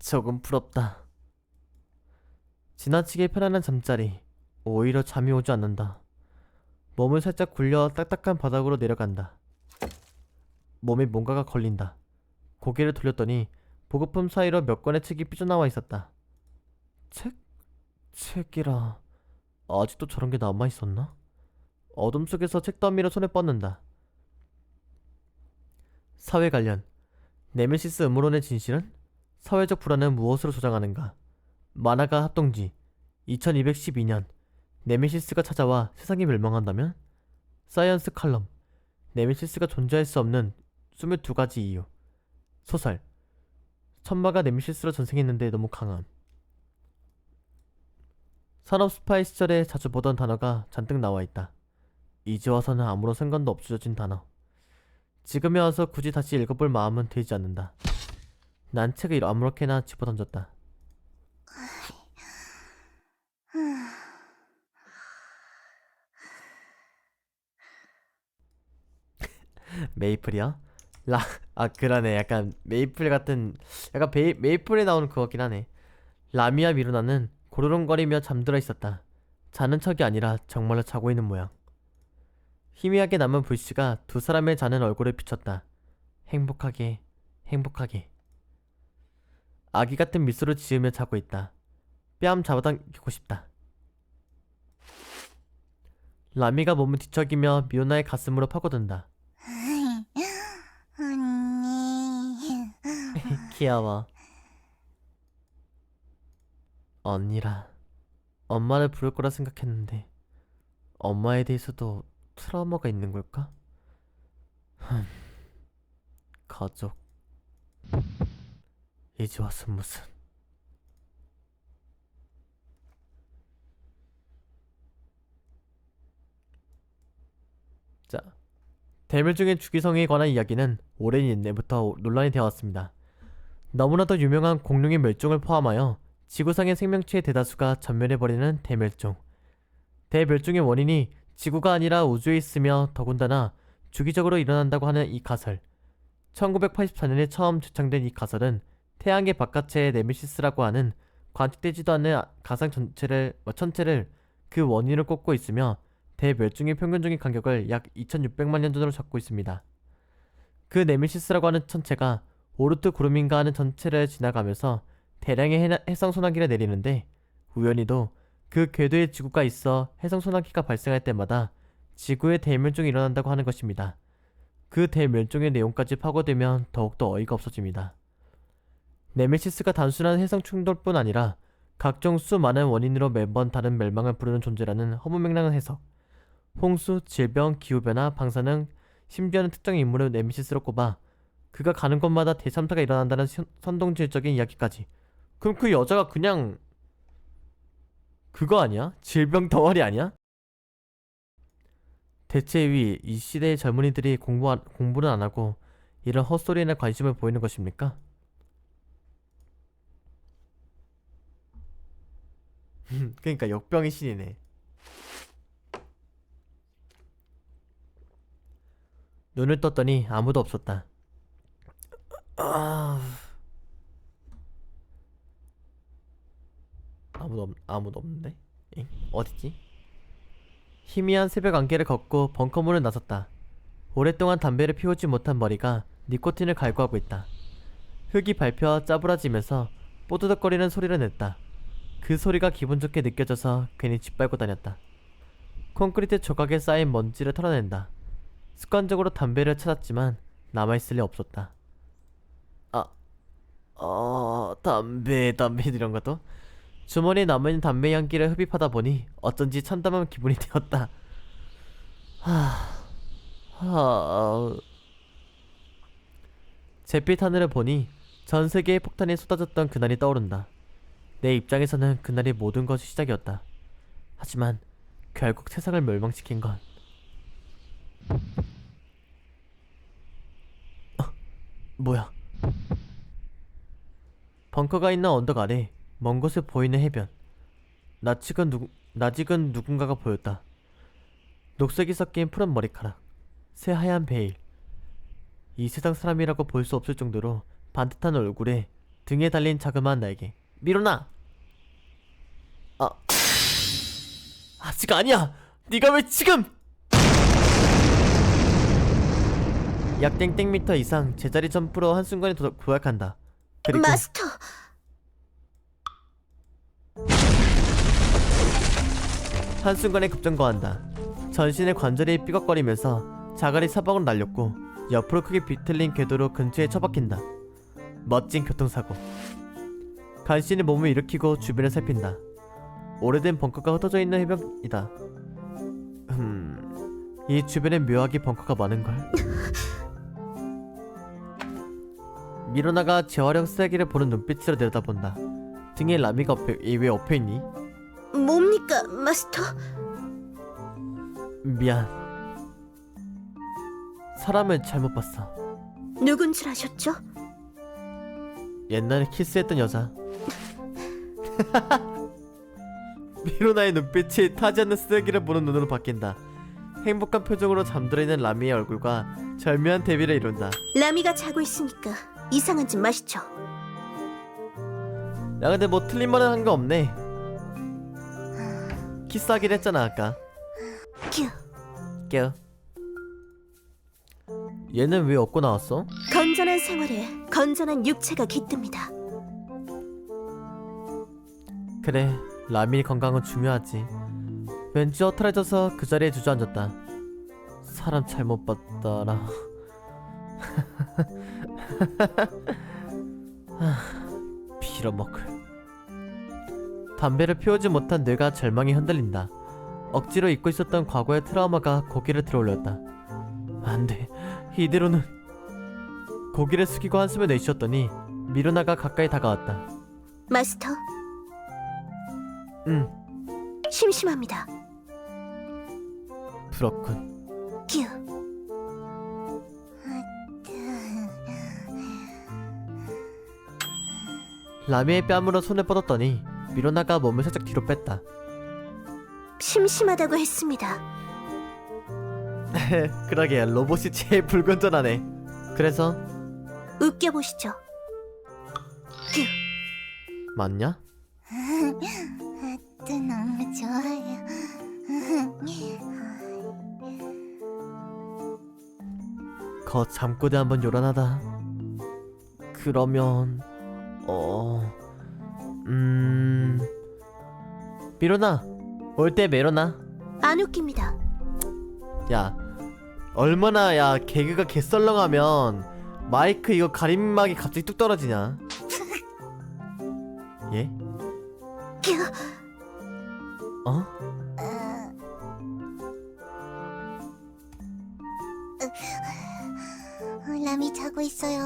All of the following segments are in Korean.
조금 부럽다. 지나치게 편안한 잠자리. 오히려 잠이 오지 않는다. 몸을 살짝 굴려 딱딱한 바닥으로 내려간다. 몸에 뭔가가 걸린다. 고개를 돌렸더니 보급품 사이로 몇 권의 책이 삐져나와 있었다. 책? 책이라... 아직도 저런 게 남아있었나? 어둠 속에서 책 더미를 손에 뻗는다. 사회 관련. 네메시스 음모론의 진실은? 사회적 불안은 무엇으로 조장하는가? 만화가 합동지. 2212년 네메시스가 찾아와 세상이 멸망한다면? 사이언스 칼럼. 네메시스가 존재할 수 없는 22가지 이유. 소설. 천마가 네메시스로 전생했는데 너무 강함. 산업 스파이 시절에 자주 보던 단어가 잔뜩 나와있다. 이제 와서는 아무런 상관도 없어진 단어. 지금에 와서 굳이 다시 읽어볼 마음은 들지 않는다. 난 책을 아무렇게나 집어던졌다. 메이플이야? 그러네. 약간 메이플 같은, 약간 메이플에 나오는 그거긴 하네. 라미와 미루나는 고르렁거리며 잠들어 있었다. 자는 척이 아니라 정말로 자고 있는 모양. 희미하게 남은 불씨가 두 사람의 자는 얼굴에 비쳤다. 행복하게, 행복하게. 아기 같은 미소를 지으며 자고 있다. 뺨 잡아당기고 싶다. 라미가 몸을 뒤척이며 미오나의 가슴으로 파고든다. 언니. 귀여워. 언니라. 엄마를 부를 거라 생각했는데 엄마에 대해서도 트라우마가 있는 걸까? 가족. 이제 와서 무슨. 자, 대멸종의 주기성에 관한 이야기는 오랜 옛날부터 논란이 되어 왔습니다. 너무나도 유명한 공룡의 멸종을 포함하여 지구상의 생명체의 대다수가 전멸해버리는 대멸종. 대멸종의 원인이 지구가 아니라 우주에 있으며 더군다나 주기적으로 일어난다고 하는 이 가설. 1984년에 처음 제창된 이 가설은 태양의 바깥의 네메시스라고 하는 관측되지도 않는 가상 천체를 그 원인을 꼽고 있으며 대멸종의 평균적인 간격을 약 2600만 년 전으로 잡고 있습니다. 그 네메시스라고 하는 천체가 오르트 구름인가 하는 전체를 지나가면서 대량의 해상 소나기를 내리는데 우연히도 그 궤도에 지구가 있어 해상 소나기가 발생할 때마다 지구의 대멸종이 일어난다고 하는 것입니다. 그 대멸종의 내용까지 파고들면 더욱더 어이가 없어집니다. 네메시스가 단순한 해상 충돌뿐 아니라 각종 수많은 원인으로 매번 다른 멸망을 부르는 존재라는 허무맹랑한 해석. 홍수, 질병, 기후변화, 방사능, 심지어는 특정 인물을 네메시스로 꼽아 그가 가는 곳마다 대참사가 일어난다는 선동질적인 이야기까지. 그럼 그 여자가 그냥 그거 아니야? 질병 덩어리 아니야? 대체 이 시대의 젊은이들이 공부는 안 하고 이런 헛소리에 관심을 보이는 것입니까? 그러니까 역병의 신이네. 눈을 떴더니 아무도 없었다. 아... 아무도 없는데? 엥? 어디지? 희미한 새벽 안개를 걷고 벙커문을 나섰다. 오랫동안 담배를 피우지 못한 머리가 니코틴을 갈구하고 있다. 흙이 밟혀 짜부라지면서 뽀드덕거리는 소리를 냈다. 그 소리가 기분 좋게 느껴져서 괜히 짓밟고 다녔다. 콘크리트 조각에 쌓인 먼지를 털어낸다. 습관적으로 담배를 찾았지만 남아있을 리 없었다. 아, 담배 이런 것도? 주머니에 남아있는 담배 향기를 흡입하다 보니 어쩐지 참담한 기분이 되었다. 잿빛 하늘을 보니 전 세계의 폭탄이 쏟아졌던 그날이 떠오른다. 내 입장에서는 그날이 모든 것이 시작이었다. 하지만 결국 세상을 멸망시킨 건 뭐야? 벙커가 있는 언덕 아래 먼 곳에 보이는 해변. 낯익은 누군가가 보였다. 녹색이 섞인 푸른 머리카락, 새하얀 베일. 이 세상 사람이라고 볼 수 없을 정도로 반듯한 얼굴에 등에 달린 자그마한 날개. 미로나! 아직 아니야! 네가 왜 지금! 약 땡땡미터 이상 제자리 점프로 한순간에 도약한다. 그리고 마스터. 한순간에 급정거한다. 전신의 관절이 삐걱거리면서 자갈이 사방으로 날렸고 옆으로 크게 비틀린 궤도로 근처에 처박힌다. 멋진 교통사고. 간신히 몸을 일으키고 주변을 살핀다. 오래된 벙커가 흩어져 있는 해변이다. 이 주변엔 묘하게 벙커가 많은걸. 미로나가 재활용 쓰레기를 보는 눈빛으로 내려다본다. 등에 라미가 왜 엎여있니? 뭡니까, 마스터? 미안. 사람을 잘못 봤어. 누군 줄 아셨죠? 옛날에 키스했던 여자. 미로나의 눈빛이 타지 않는 쓰레기를 보는 눈으로 바뀐다. 행복한 표정으로 잠들어 있는 라미의 얼굴과 절묘한 대비를 이룬다. 라미가 자고 있으니까 이상한 짓 마시죠. 야 근데 뭐 틀린 말은 한 거 없네. 키스하기로 했잖아 아까. 큐. 깨. 얘는 왜 업고 나왔어? 건전한 생활에 건전한 육체가 깃듭니다. 그래, 라미 건강은 중요하지. 왠지 허탈해져서 그 자리에 주저앉았다. 사람 잘못 봤다라. 빌어먹을. 담배를 피우지 못한 뇌가 절망에 흔들린다. 억지로 잊고 있었던 과거의 트라우마가 고개를 들어올렸다. 안돼, 이대로는. 고개를 숙이고 한숨을 내쉬었더니 미루나가 가까이 다가왔다. 마스터, 응, 심심합니다. 부럽군. 큐. 라미의 뺨으로 손을 뻗었더니 미로나가 몸을 살짝 뒤로 뺐다. 심심하다고 했습니다. 그러게 로봇이 제일 불건전하네. 그래서 웃겨보시죠. 큐. 맞냐? 또 너무 좋아요. 거 잠꼬대 한번 요란하다. 그러면 미로나 올 때 메로나. 안 웃깁니다. 야 얼마나 야 개그가 개썰렁하면 마이크 이거 가림막이 갑자기 뚝 떨어지냐. 예? 큐. 어? 라미 자고 있어요.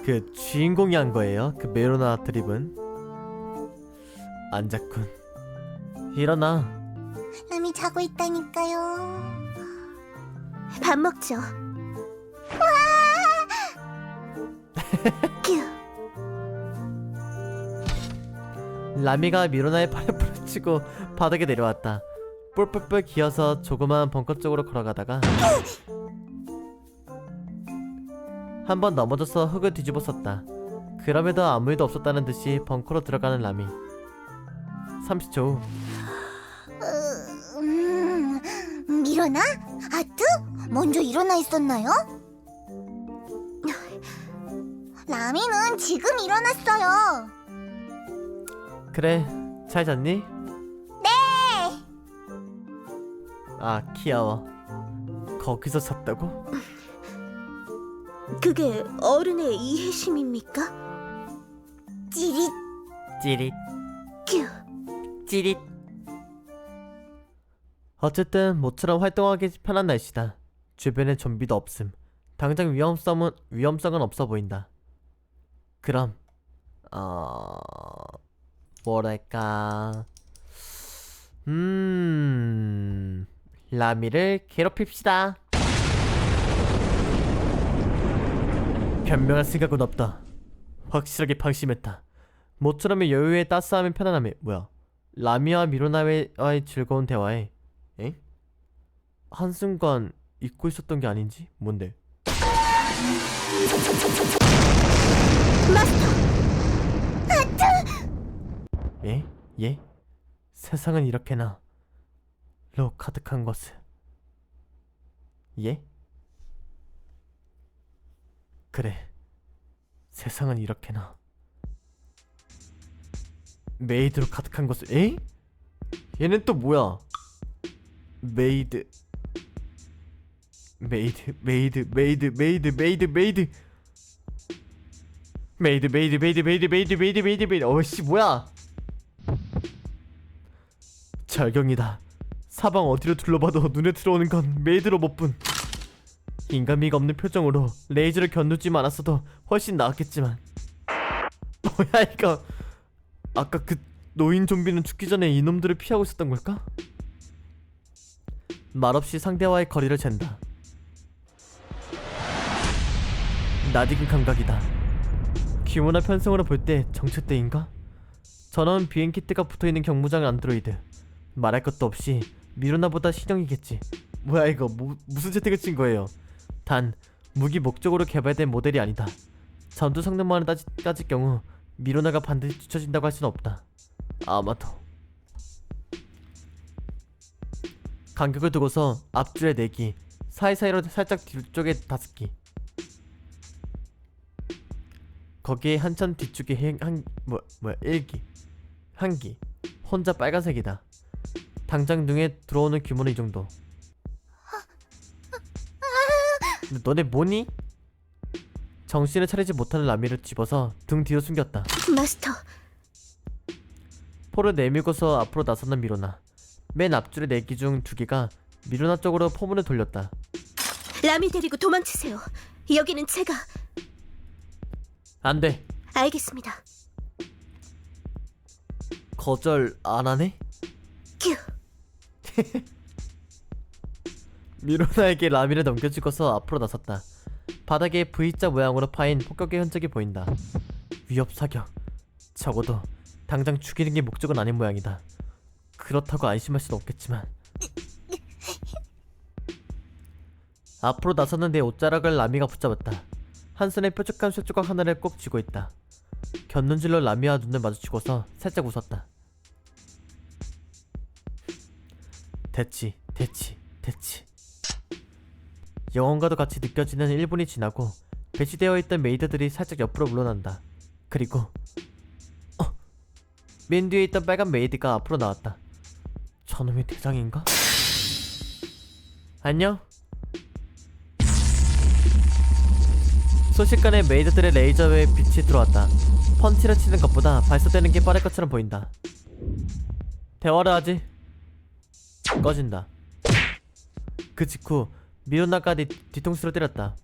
그 주인공이 한 거예요? 그 메로나 드립은? 안 잤군. 일어나. 라미 자고 있다니까요. 밥 먹죠. 큐. 라미가 미로나의 팔을 부러치고 바닥에 내려왔다. 뿔뿔뿔 기어서 조그마한 벙커 쪽으로 걸어가다가 한번 넘어져서 흙을 뒤집어 썼다. 그럼에도 아무 일도 없었다는 듯이 벙커로 들어가는 라미. 30초 후. 일어나? 아뜨? 먼저 일어나 있었나요? 라미는 지금 일어났어요. 그래, 잘 잤니? 네. 아, 귀여워. 거기서 잤다고? 그게 어른의 이해심입니까? 찌릿. 찌릿 큐. 찌릿. 어쨌든 모처럼 활동하기 편한 날씨다. 주변에 좀비도 없음. 당장 위험성은 없어 보인다. 그럼 뭐랄까 라미를 괴롭힙시다. 변명할 생각은 없다. 확실하게 방심했다. 모처럼의 여유의 따스함의 편안함에 뭐야? 라미와 미로나와의 즐거운 대화에 에? 한순간 잊고 있었던 게 아닌지? 뭔데? 마스터. 예? 세상은 이렇게나 로 가득한 것을. 예? 그래, 세상은 이렇게나 메이드로 가득한 것을. 에? 얘는 또 뭐야? 메이드 메이드 메이드 메이드 메이드 메이드 메이드 메이드 메이드 메이드 메이드 메이드 메이드 메이드 메이드. 어이씨 뭐야? 절경이다. 사방 어디로 둘러봐도 눈에 들어오는 건 메이드 로봇뿐. 인간미가 없는 표정으로 레이저를 겨누지 않았어도 훨씬 나았겠지만. 뭐야 이거? 아까 그 노인 좀비는 죽기 전에 이놈들을 피하고 있었던 걸까? 말없이 상대와의 거리를 잰다. 낯익은 감각이다. 규모나 편성으로 볼 때 정체 때인가? 전원 비행 키트가 붙어있는 경무장 안드로이드. 말할 것도 없이 미루나보다 신형이겠지. 뭐야 이거 무슨 채택을 친 거예요? 단 무기 목적으로 개발된 모델이 아니다. 전투 성능만을 따질 경우 미루나가 반드시 뒤처진다고 할 수는 없다. 아마도. 간격을 두고서 앞줄에 4기, 사이사이로 살짝 뒤쪽에 5기, 거기에 한참 뒤쪽에 1기, 1기. 혼자 빨간색이다. 당장 눈에 들어오는 규모는 이 정도. 근데 너네 뭐니? 정신을 차리지 못하는 라미를 집어서 등 뒤로 숨겼다. 마스터, 포를 내밀고서 앞으로 나서는 미로나. 맨 앞줄의 4기 중 2기가 미로나 쪽으로 포문을 돌렸다. 라미 데리고 도망치세요. 여기는 제가. 안 돼. 알겠습니다. 거절 안 하네? 큐. 미로나에게 라미를 넘겨주고서 앞으로 나섰다. 바닥에 V자 모양으로 파인 폭격의 흔적이 보인다. 위협 사격. 적어도 당장 죽이는 게 목적은 아닌 모양이다. 그렇다고 안심할 수는 없겠지만. 앞으로 나서는 내 옷자락을 라미가 붙잡았다. 한 손에 뾰족한 쇠조각 하나를 꼭 쥐고 있다. 곁눈질로 라미와 눈을 마주치고서 살짝 웃었다. 됐지. 영혼과도 같이 느껴지는 1분이 지나고 배치되어 있던 메이드들이 살짝 옆으로 물러난다. 그리고 맨 뒤에 있던 빨간 메이드가 앞으로 나왔다. 저놈이 대장인가? 안녕? 순식간에 메이드들의 레이저에 빛이 들어왔다. 펀치를 치는 것보다 발사되는 게 빠를 것처럼 보인다. 대화를 하지. 꺼진다. 그 직후 미로나가 네 뒤통수를 때렸다.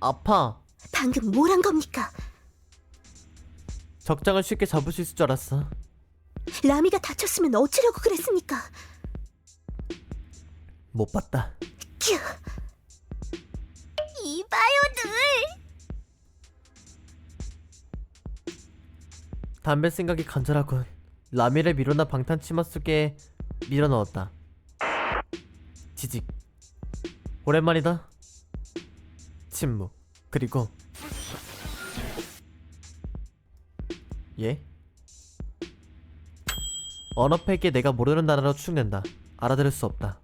아파. 방금 뭘 한 겁니까? 적장을 쉽게 잡을 수 있을 줄 알았어. 라미가 다쳤으면 어찌려고 그랬습니까? 못 봤다. 큐. 이봐요들. 담배 생각이 간절하군. 라미를 미로나 방탄 치마 속에 밀어 넣었다. 지직. 오랜만이다. 침묵. 그리고 예? 언어팩에 내가 모르는 단어로 추측낸다. 알아들을 수 없다.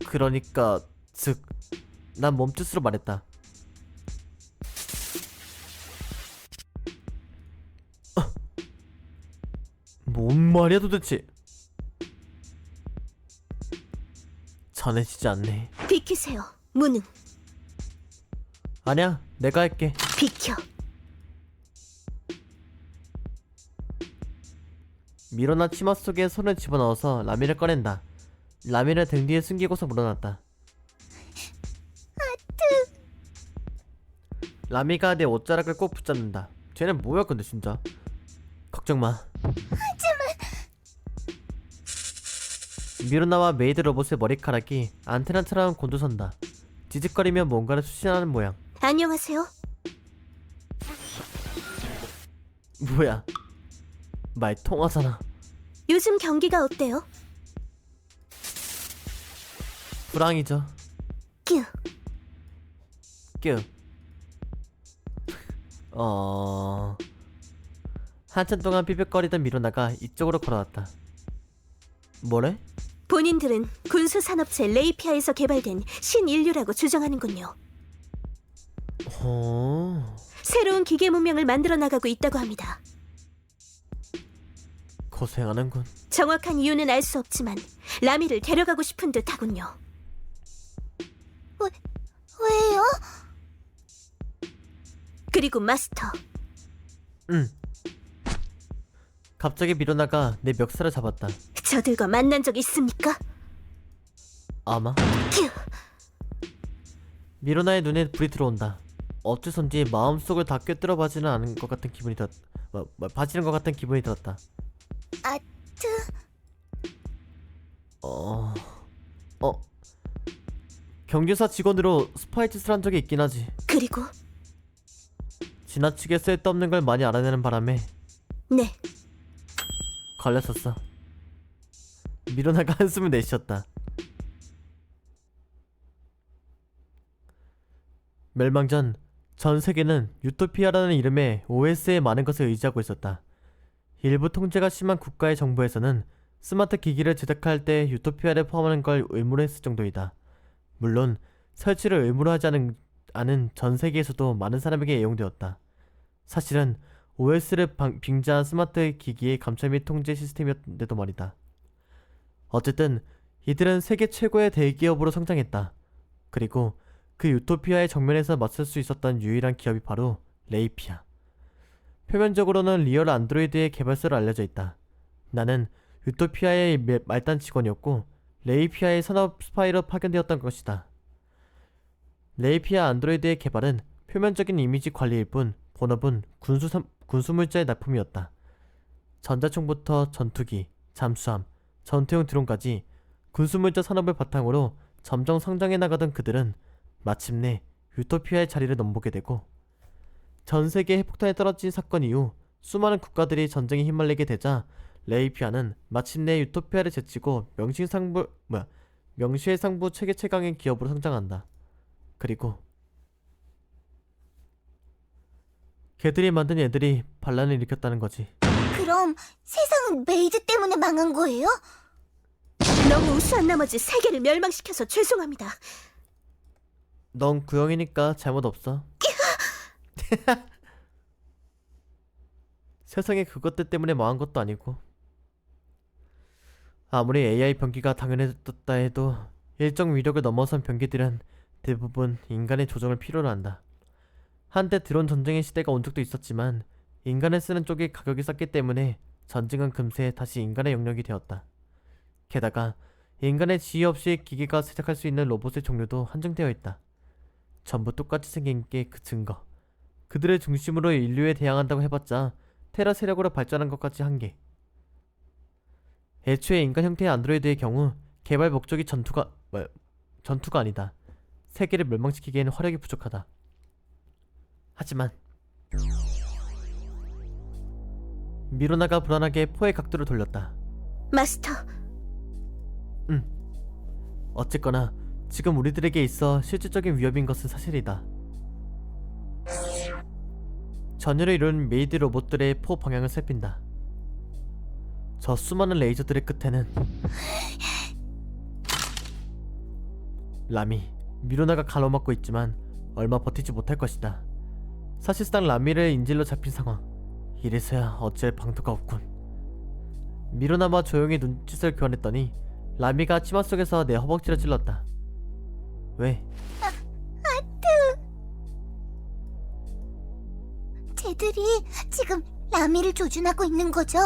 그러니까 즉 난 몸짓으로 말했다. 뭔 말이야 도대체. 전해지지 않네. 비키세요. 무능. 아니야, 내가 할게. 비켜. 미로나 치마 속에 손을 집어넣어서 라미를 꺼낸다. 라미를 등 뒤에 숨기고서 물어놨다. 라미가 내 옷자락을 꼭 붙잡는다. 쟤는 뭐야 근데 진짜. 걱정마. 미로나와 메이드 로봇의 머리카락이 안테나처럼 곤두선다. 지직거리며 뭔가를 수신하는 모양. 안녕하세요. 뭐야, 말 통하잖아. 요즘 경기가 어때요? 불황이죠. 큐. 뀨. 한참 동안 삐걱거리던 미로나가 이쪽으로 걸어왔다. 뭐래? 본인들은 군수산업체 레이피아에서 개발된 신인류라고 주장하는군요. 새로운 기계 문명을 만들어 나가고 있다고 합니다. 고생하는군. 정확한 이유는 알 수 없지만 라미를 데려가고 싶은 듯하군요. 왜요? 그리고 마스터, 응. 갑자기 미로나가 내 멱살을 잡았다. 저들과 만난 적 있습니까? 아마. 휴, 미로나의 눈에 불이 들어온다. 어째선지 마음속을 다 꿰뚫어 봐지는 않은 것 같은 기분이 봐지는 것 같은 기분이 들었다. 아트, 경유사 직원으로 스파이 짓을 한 적이 있긴 하지. 그리고 지나치게 쓸데없는 걸 많이 알아내는 바람에 네, 걸렸었어. 미로나가 한숨을 내쉬었다. 멸망 전 전 세계는 유토피아라는 이름의 OS에 많은 것을 의지하고 있었다. 일부 통제가 심한 국가의 정부에서는 스마트 기기를 제작할 때 유토피아를 포함하는 걸 의무로 했을 정도이다. 물론 설치를 의무로 하지 않은 전 세계에서도 많은 사람에게 애용되었다. 사실은 OS를 빙자한 스마트 기기의 감찰 및 통제 시스템이었는데도 말이다. 어쨌든 이들은 세계 최고의 대기업으로 성장했다. 그리고 그 유토피아의 정면에서 맞설 수 있었던 유일한 기업이 바로 레이피아. 표면적으로는 리얼 안드로이드의 개발사로 알려져 있다. 나는 유토피아의 말단 직원이었고 레이피아의 산업 스파이로 파견되었던 것이다. 레이피아 안드로이드의 개발은 표면적인 이미지 관리일 뿐 본업은 군수물자의 납품이었다. 전자총부터 전투기, 잠수함, 전투용 드론까지 군수물자 산업을 바탕으로 점점 성장해 나가던 그들은 마침내 유토피아의 자리를 넘보게 되고 전 세계 핵폭탄이 떨어진 사건 이후 수많은 국가들이 전쟁에 휘말리게 되자 레이피아는 마침내 유토피아를 제치고 명시의 상부 체계 최강의 기업으로 성장한다. 그리고 걔들이 만든 애들이 반란을 일으켰다는 거지. 그럼 세상은 메이드 때문에 망한 거예요? 너무 우수한 나머지 세계를 멸망시켜서 죄송합니다. 넌 구형이니까 잘못 없어. 세상에 그것들 때문에 망한 것도 아니고. 아무리 AI 병기가 당연해졌다 해도 일정 위력을 넘어선 병기들은 대부분 인간의 조정을 필요로 한다. 한때 드론 전쟁의 시대가 온 적도 있었지만 인간을 쓰는 쪽이 가격이 쌌기 때문에 전쟁은 금세 다시 인간의 영역이 되었다. 게다가 인간의 지휘 없이 기계가 제작할 수 있는 로봇의 종류도 한정되어 있다. 전부 똑같이 생긴 게 그 증거. 그들을 중심으로 인류에 대항한다고 해봤자 테라 세력으로 발전한 것까지 한계. 애초에 인간 형태의 안드로이드의 경우 개발 목적이 전투가 아니다. 세계를 멸망시키기에는 화력이 부족하다. 하지만 미로나가 불안하게 포의 각도를 돌렸다. 마스터, 어쨌거나 지금 우리들에게 있어 실질적인 위협인 것은 사실이다. 전열을 이룬 메이드 로봇들의 포 방향을 살핀다. 저 수많은 레이저들의 끝에는 라미, 미로나가 가로막고 있지만 얼마 버티지 못할 것이다. 사실상 라미를 인질로 잡힌 상황. 이래서야 어찌할 방도가 없군. 미로나와 조용히 눈짓을 교환했더니 라미가 치마 속에서 내 허벅지를 찔렀다. 왜? 쟤들이 지금 라미를 조준하고 있는 거죠?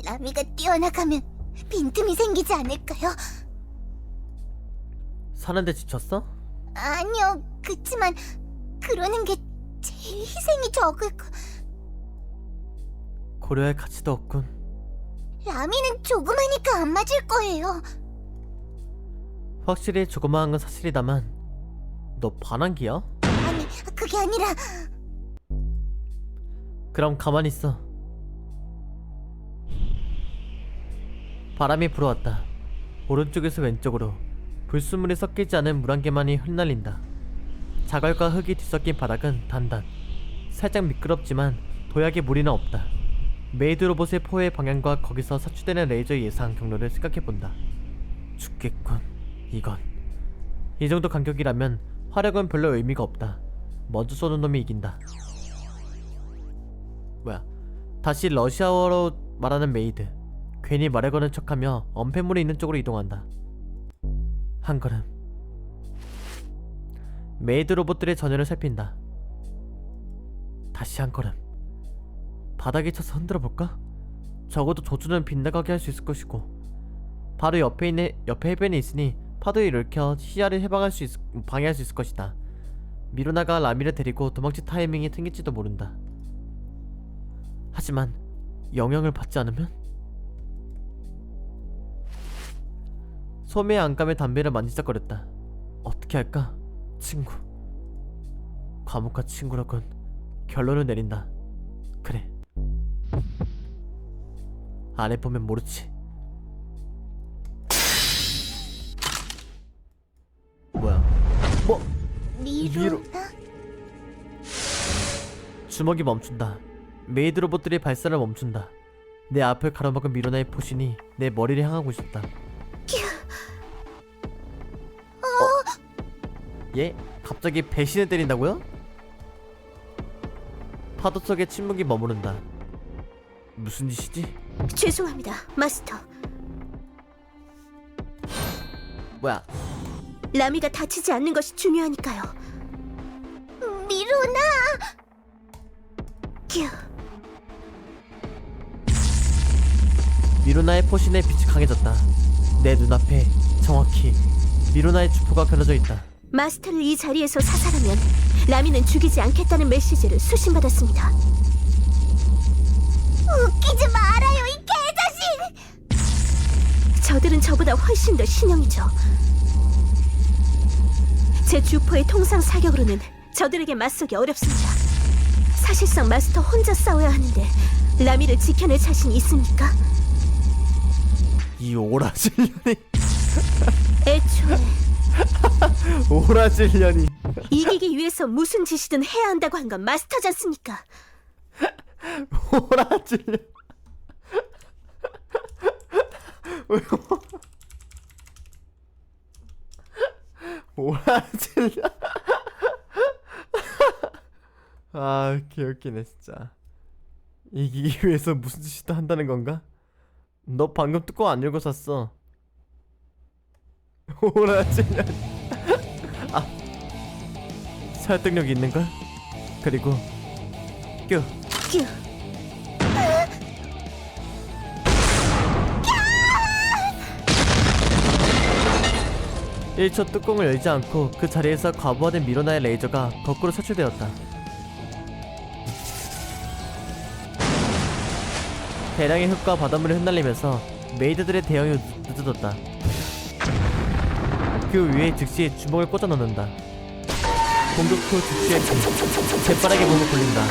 라미가 뛰어나가면 빈틈이 생기지 않을까요? 사는데 지쳤어? 아니요, 그치만 그러는 게 제일 희생이 적을 거. 고려할 가치도 없군. 라미는 조그마니까 안 맞을 거예요. 확실히 조그마한 건 사실이다만 너 반항기야? 아니, 그게 아니라 그럼 가만히 있어. 바람이 불어왔다. 오른쪽에서 왼쪽으로 불순물이 섞이지 않은 물 한 개만이 흩날린다. 자갈과 흙이 뒤섞인 바닥은 단단. 살짝 미끄럽지만 도약에 무리는 없다. 메이드 로봇의 포의 방향과 거기서 사출되는 레이저의 예상 경로를 생각해본다. 죽겠군. 이건 이 정도 간격이라면 화력은 별로 의미가 없다. 먼저 쏘는 놈이 이긴다. 뭐야, 다시 러시아어로 말하는 메이드. 괜히 말을 거는 척하며 엄폐물이 있는 쪽으로 이동한다. 한 걸음. 메이드 로봇들의 전열을 살핀다. 다시 한 걸음. 바닥에 쳐서 흔들어 볼까? 적어도 조준은 빗나가게 할 수 있을 것이고, 바로 옆에 해변이 있으니 파도에 일으켜 시야를 방해할 수 있을 것이다. 미루나가 라미를 데리고 도망칠 타이밍이 생길지도 모른다. 하지만 영향을 받지 않으면? 소매의 안감에 담배를 만지작거렸다. 어떻게 할까? 친구. 과묵한 친구라곤. 결론을 내린다. 그래. 안 해보면 모르지. 뭐야? 뭐? 미루나? 주먹이 멈춘다. 메이드 로봇들이 발사를 멈춘다. 내 앞을 가로막은 미로나의 포신이 내 머리를 향하고 있었다. 얘? 갑자기 배신을 때린다고요? 파도 속에 침묵이 머무른다. 무슨 짓이지? 죄송합니다, 마스터. 뭐야? 라미가 다치지 않는 것이 중요하니까요. 미루나! 휴. 미로나의 포신의 빛이 강해졌다. 내 눈앞에 정확히 미로나의 주포가 그려져 있다. 마스터를 이 자리에서 사살하면 라미는 죽이지 않겠다는 메시지를 수신받았습니다. 웃기지 말아요, 이 개자식! 저들은 저보다 훨씬 더 신형이죠. 제 주포의 통상 사격으로는 저들에게 맞서기 어렵습니다. 사실상 마스터 혼자 싸워야 하는데 라미를 지켜낼 자신이 있습니까? 이 오라질년이 애초에 오라질년이 이기기 위해서 무슨 짓이든 해야 한다고 한 건 마스터지 않습니까? 오라질년. 오라질년. 아, 개웃기네 진짜. 이기기 위해서 무슨 짓이든 한다는 건가? 너 방금 뚜껑 안 열고 샀어. 오라질년. 아, 설득력 있는걸? 그리고 뀨. 뀨. 1초 뚜껑을 열지 않고 그 자리에서 과부하된 미로나의 레이저가 거꾸로 차출되었다. 대량의 흙과 바닷물이 흩날리면서 메이드들의 대형이 늦어졌다. 그 위에 즉시 주먹을 꽂아 넣는다. 공격 후 즉시에 재빠르게 몸을 굴린다.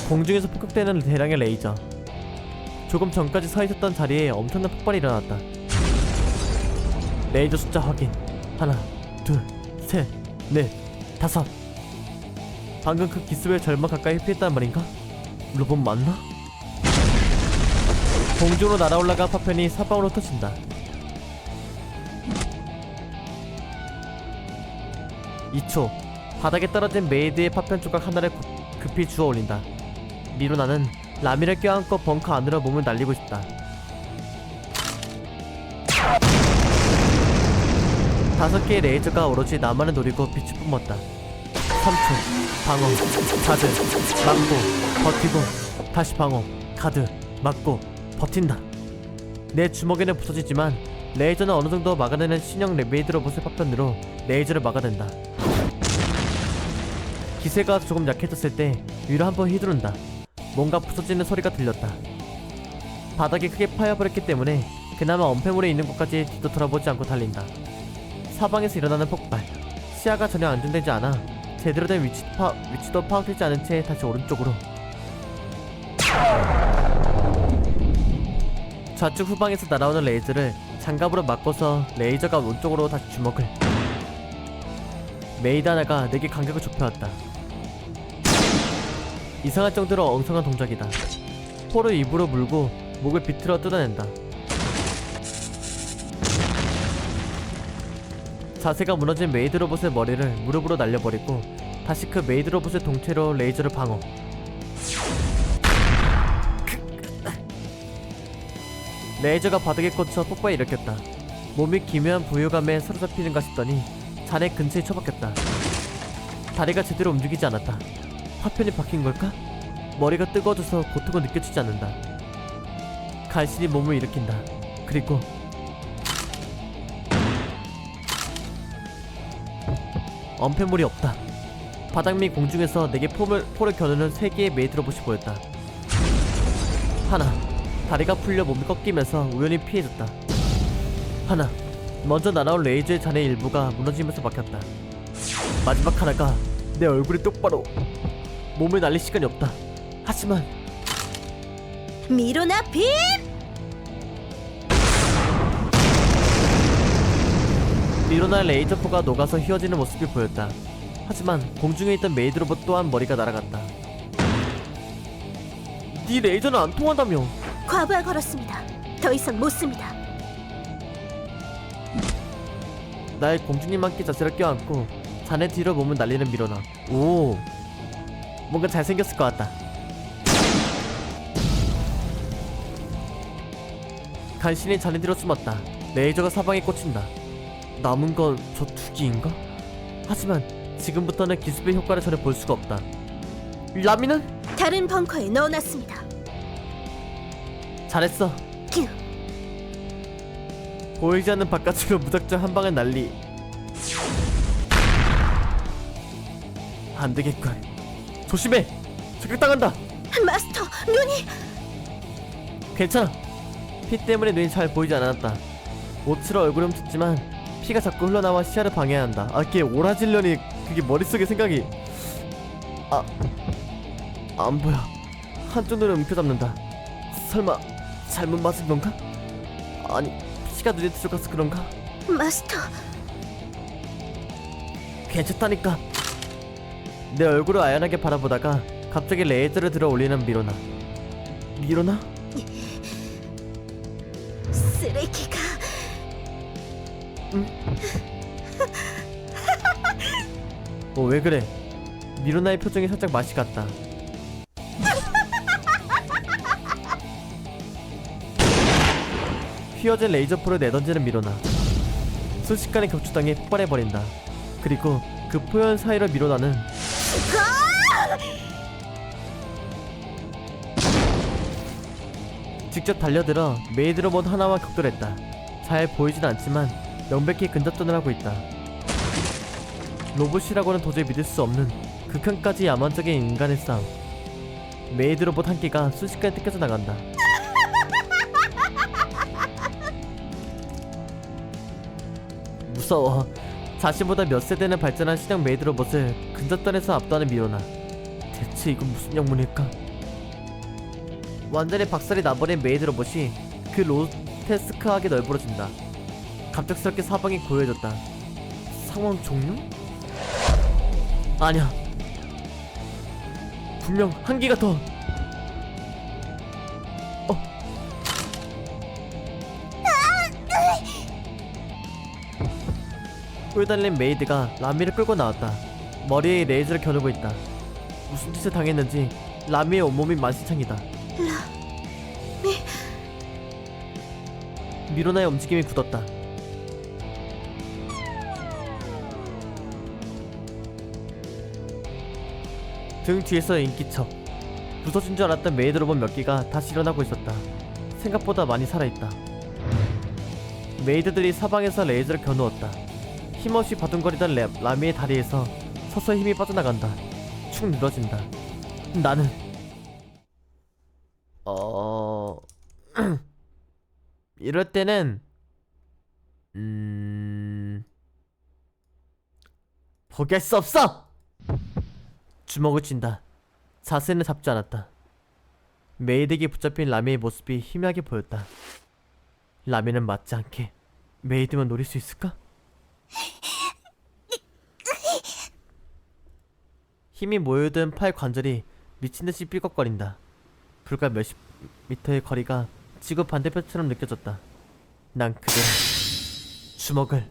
공중에서 폭격되는 대량의 레이저. 조금 전까지 서 있었던 자리에 엄청난 폭발이 일어났다. 레이저 숫자 확인. 하나, 둘, 셋, 넷, 다섯. 방금 그 기습을 절반 가까이 회피했단 말인가? 로봇 맞나? 공중으로 날아올라가 파편이 사방으로 흩어진다. (2초) 바닥에 떨어진 메이드의 파편 조각 하나를 급히 주워 올린다. 미루나는 라미를 껴안고 벙커 안으로 몸을 날리고 싶다. 5개의 레이저가 오로지 나만을 노리고 빛을 뿜었다. 3초 방어, 가드, 막고, 버티고, 다시 방어, 가드, 막고, 버틴다. 내 주먹에는 부서지지만 레이저는 어느정도 막아내는 신형 메이드 로봇의 파편으로 레이저를 막아낸다. 기세가 조금 약해졌을 때 위로 한번 휘두른다. 뭔가 부서지는 소리가 들렸다. 바닥이 크게 파여버렸기 때문에 그나마 엄폐물에 있는 곳까지 뒤도 돌아보지 않고 달린다. 사방에서 일어나는 폭발. 시야가 전혀 안정되지 않아 제대로 된 위치도 파악되지 않은 채 다시 오른쪽으로. 좌측 후방에서 날아오는 레이저를 장갑으로 막고서 레이저가 오른쪽으로 다시 주먹을. 메이드 하나가 내게 간격을 좁혀왔다. 이상할 정도로 엉성한 동작이다. 포를 입으로 물고 목을 비틀어 뜯어낸다. 자세가 무너진 메이드 로봇의 머리를 무릎으로 날려버리고 다시 그 메이드 로봇의 동체로 레이저를 방어. 레이저가 바닥에 꽂혀 폭발을 일으켰다. 몸이 기묘한 부유감에 사로잡히는가 싶더니 잔해 근처에 처박혔다. 다리가 제대로 움직이지 않았다. 화편이 박힌 걸까? 머리가 뜨거워져서 고통을 느껴지지 않는다. 간신히 몸을 일으킨다. 그리고 엄폐물이 없다. 바닥 및 공중에서 내게 포를 겨누는 3개의 메이드 로봇이 보였다. 하나, 다리가 풀려 몸이 꺾이면서 우연히 피해졌다. 하나, 먼저 날아온 레이저의 잔해 일부가 무너지면서 막혔다. 마지막 하나가 내 얼굴이 똑바로. 몸을 날릴 시간이 없다. 하지만 미로나 빔! 미로나의 레이저포가 녹아서 휘어지는 모습이 보였다. 하지만 공중에 있던 메이드 로봇 또한 머리가 날아갔다. 네 레이저는 안 통한다며. 과부하 걸었습니다. 더 이상 못 씁니다. 나의 공주님 함께 자세를 껴안고 자네 뒤로 몸을 날리는 미로나. 오, 뭔가 잘생겼을 것 같다. 간신히 자네 뒤로 숨었다. 레이저가 사방에 꽂힌다. 남은 건 저 두기인가? 하지만 지금부터는 기습의 효과를 전혀 볼 수가 없다. 라미는? 다른 벙커에 넣어놨습니다. 잘했어. 휴, 보이지 않는 바깥으로 무작정 한 방을 날리. 안 되겠군. 조심해. 저격당한다. 마스터, 눈이... 괜찮아. 피 때문에 눈이 잘 보이지 않았다. 옷으로 얼굴을 훔쳤지만 피가 자꾸 흘러나와 시야를 방해해야 한다. 아, 걔 오라질려니 그게 머릿속에 생각이... 안 보여. 한쪽 눈을 움켜잡는다. 설마 잘못 맞은 건가? 아니, 피가 눈에 들어가서 그런가? 마스터, 괜찮다니까. 내 얼굴을 아연하게 바라보다가 갑자기 레이저를 들어 올리는 미로나. 미로나? 쓰레기가... 왜 그래? 미로나의 표정이 살짝 맛이 갔다. 휘어진 레이저포를 내던지는 미로나. 순식간에 격추당해 폭발해버린다. 그리고 그 포연 사이로 미로나는 직접 달려들어 메이드 로봇 하나와 격돌했다. 잘 보이진 않지만 명백히 근접전을 하고 있다. 로봇이라고는 도저히 믿을 수 없는 극한까지 야만적인 인간의 싸움. 메이드 로봇 한 개가 순식간에 뜯겨져 나간다. 무서워. 자신보다 몇 세대는 발전한 신형 메이드 로봇을 근접전에서 압도하는 미로나. 대체 이건 무슨 영문일까? 완전히 박살이 나버린 메이드 로봇이 그 로테스크하게 널브러진다. 갑작스럽게 사방이 고요해졌다. 상황 종료? 아니야. 분명 한 기가 더. 꿀달린 메이드가 라미를 끌고 나왔다. 머리에 레이저를 겨누고 있다. 무슨 짓을 당했는지 라미의 온몸이 만신창이다. 미로나의 움직임이 굳었다. 등 뒤에서 인기척. 부서진 줄 알았던 메이드 로봇 몇 개가 다시 일어나고 있었다. 생각보다 많이 살아있다. 메이드들이 사방에서 레이저를 겨누었다. 힘없이 바둥거리던 라미의 다리에서 서서히 힘이 빠져나간다. 축 늘어진다. 나는 이럴 때는 포기할 수 없어! 주먹을 쥔다. 자세는 잡지 않았다. 메이드에게 붙잡힌 라미의 모습이 희미하게 보였다. 라미는 맞지 않게 메이드만 노릴 수 있을까? 힘이 모여든 팔 관절이 미친듯이 삐걱거린다. 불과 몇십 미터의 거리가 지구 반대편처럼 느껴졌다. 난 그대로 주먹을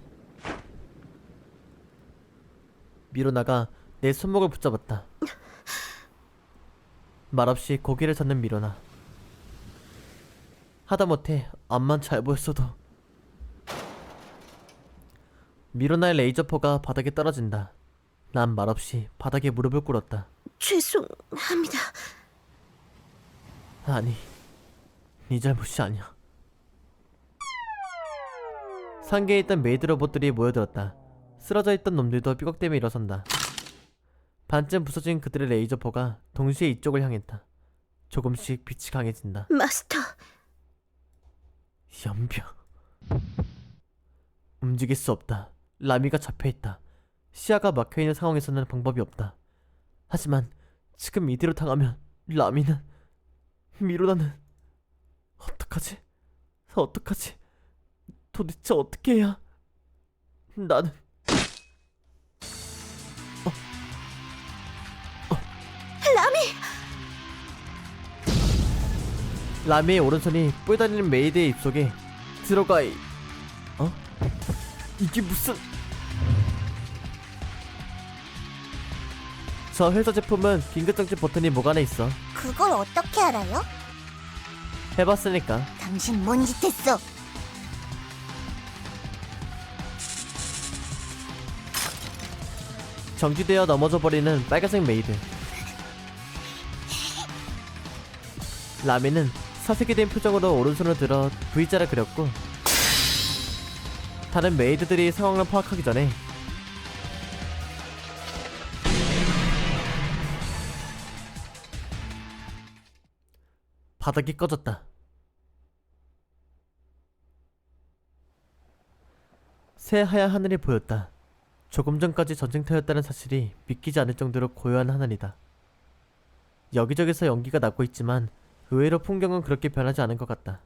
미로나가 내 손목을 붙잡았다. 말없이 고개를 젓는 미로나. 하다못해 앞만 잘 보였어도. 미로나의 레이저포가 바닥에 떨어진다. 난 말없이 바닥에 무릎을 꿇었다. 죄송합니다. 아니, 네 잘못이 아니야. 상계에 있던 메이드 로봇들이 모여들었다. 쓰러져 있던 놈들도 삐걱대며 일어선다. 반쯤 부서진 그들의 레이저포가 동시에 이쪽을 향했다. 조금씩 빛이 강해진다. 마스터, 연병. 움직일 수 없다. 라미가 잡혀있다. 시야가 막혀있는 상황에서는 방법이 없다. 하지만 지금 이대로 당하면 라미는, 미로나는 어떡하지? 어떡하지? 도대체 어떻게 해야? 나는 라미! 라미의 오른손이 뿔다니는 메이드의 입속에 들어가. 이게 무슨? 저 회사 제품은 긴급정지 버튼이 목 안에 있어. 그걸 어떻게 알아요? 해봤으니까. 당신 뭔 짓 했어? 정지되어 넘어져 버리는 빨간색 메이드. 라미는 사색이 된 표정으로 오른손을 들어 V자를 그렸고, 다른 메이드들이 상황을 파악하기 전에 바닥이 꺼졌다. 새하얀 하늘이 보였다. 조금 전까지 전쟁터였다는 사실이 믿기지 않을 정도로 고요한 하늘이다. 여기저기서 연기가 나고 있지만 의외로 풍경은 그렇게 변하지 않은 것 같다.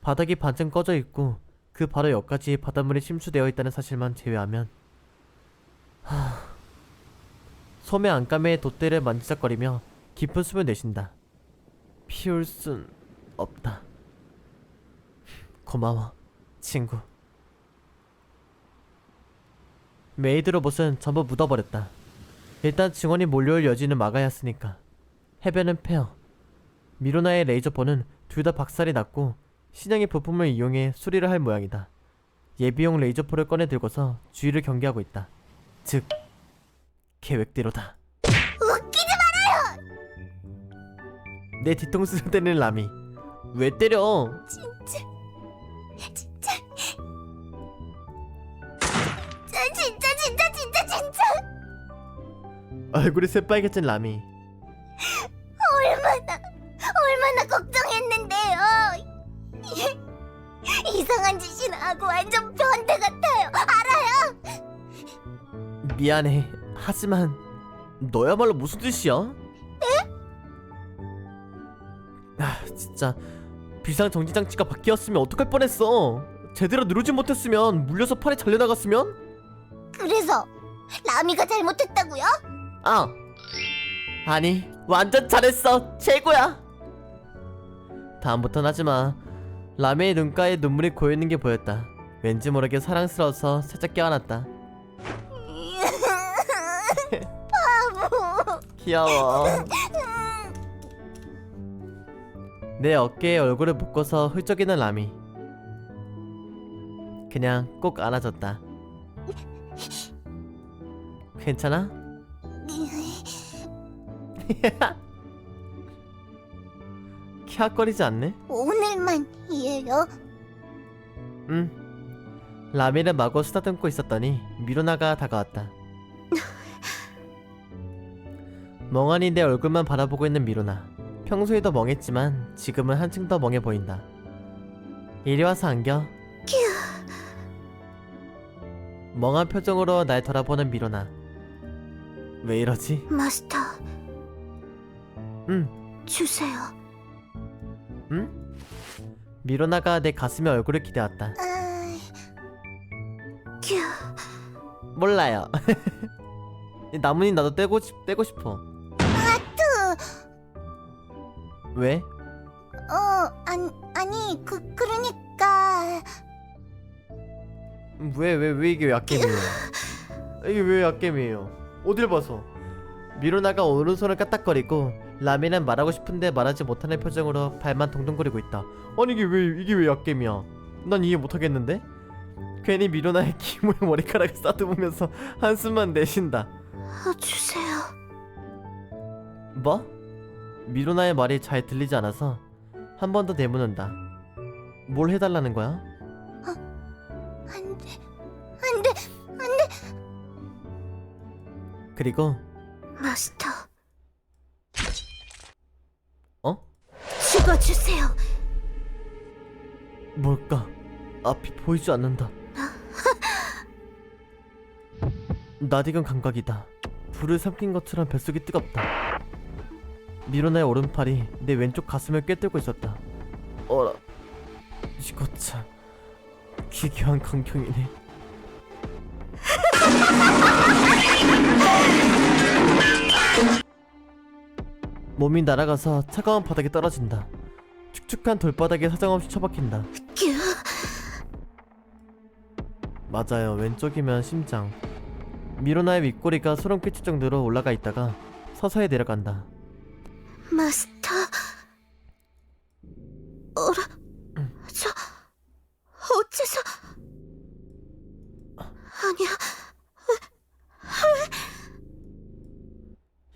바닥이 반쯤 꺼져 있고 그 바로 옆까지 바닷물이 침수되어 있다는 사실만 제외하면, 소매 안감에 돛대를 만지작거리며 깊은 숨을 내쉰다. 피울 순 없다. 고마워, 친구. 메이드 로봇은 전부 묻어버렸다. 일단 증원이 몰려올 여지는 막아야 했으니까. 해변은 페어. 미로나의 레이저포는 둘 다 박살이 났고 신형의 부품을 이용해 수리를 할 모양이다. 예비용 레이저포를 꺼내 들고서 주위를 경계하고 있다. 즉, 계획대로다. 웃기지 말아요! 내 뒤통수를 때리는 라미. 왜 때려? 진짜 진짜 얼굴이 새빨개진 라미. 얼마나 걱정했는데요. 이상한 짓이나 하고 완전 변태 같아요. 알아요? 미안해. 하지만 너야말로 무슨 뜻이야? 진짜 비상정지장치가 바뀌었으면 어떡할 뻔했어. 제대로 누르지 못했으면 물려서 팔이 잘려나갔으면? 그래서 라미가 잘못했다고요? 아니, 완전 잘했어. 최고야. 다음부턴 하지마. 라미의 눈가에 눈물이 고여있는 게 보였다. 왠지 모르게 사랑스러워서 살짝 껴안았다. 바보. 귀여워. 내 어깨에 얼굴을 묶어서 훌쩍이는 라미. 그냥 꼭 안아줬다. 괜찮아? 캬거리지 않네? 오늘만이에요? 응. 라미를 마구 쓰다듬고 있었더니 미로나가 다가왔다. 멍하니 내 얼굴만 바라보고 있는 미로나. 평소에도 멍했지만 지금은 한층 더 멍해 보인다. 이리 와서 안겨. 멍한 표정으로 날 돌아보는 미로나. 왜 이러지? 마스터, 응. 주세요. 응? 미로나가 내 가슴에 얼굴을 기대었다. 큐. 몰라요. 나뭇잎 나도 떼고 싶어. 왜? 아니, 그러니까. 왜 이게 왜 약겜이에요? 이게 왜 약겜이에요? 어딜 봐서? 미로나가 오른손을 까딱거리고 라미는 말하고 싶은데 말하지 못하는 표정으로 발만 동동거리고 있다. 아니 이게 왜 약겜이야? 난 이해 못하겠는데? 괜히 미로나의 기모의 머리카락을 싸듬으면서 한숨만 내쉰다. 주세요. 뭐? 미로나의 말이 잘 들리지 않아서 한 번 더 되묻는다. 뭘 해달라는 거야? 안 돼. 그리고 마스터. 어? 죽어주세요. 뭘까? 앞이 보이지 않는다. 낯익은 감각이다. 불을 삼킨 것처럼 뱃속이 뜨겁다. 미로나의 오른팔이 내 왼쪽 가슴을 꿰뚫고 있었다. 어라, 이거 참 기괴한 광경이네. 몸이 날아가서 차가운 바닥에 떨어진다. 축축한 돌바닥에 사정없이 처박힌다. 뀨. 맞아요, 왼쪽이면 심장. 미로나의 윗꼬리가 소름 끼칠 정도로 올라가 있다가 서서히 내려간다. 마스터. 어라, 저 어째서? 아니야.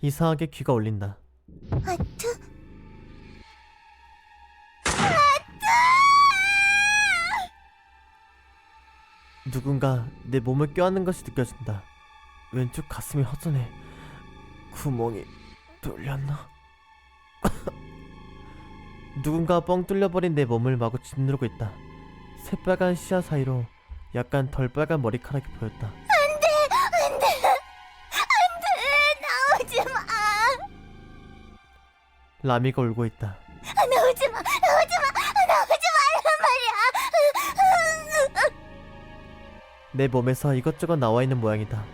이상하게 귀가 울린다. 아트. 누군가 내 몸을 껴안는 것이 느껴진다. 왼쪽 가슴이 허전해. 구멍이 뚫렸나? 누군가 뻥 뚫려버린 내 몸을 마구 짓누르고 있다. 새빨간 시야 사이로 약간 덜 빨간 머리카락이 보였다. 나오지 마. 라미가 울고 있다. 나오지 말란 말이야. 내 몸에서 이것저것 나와 있는 모양이다.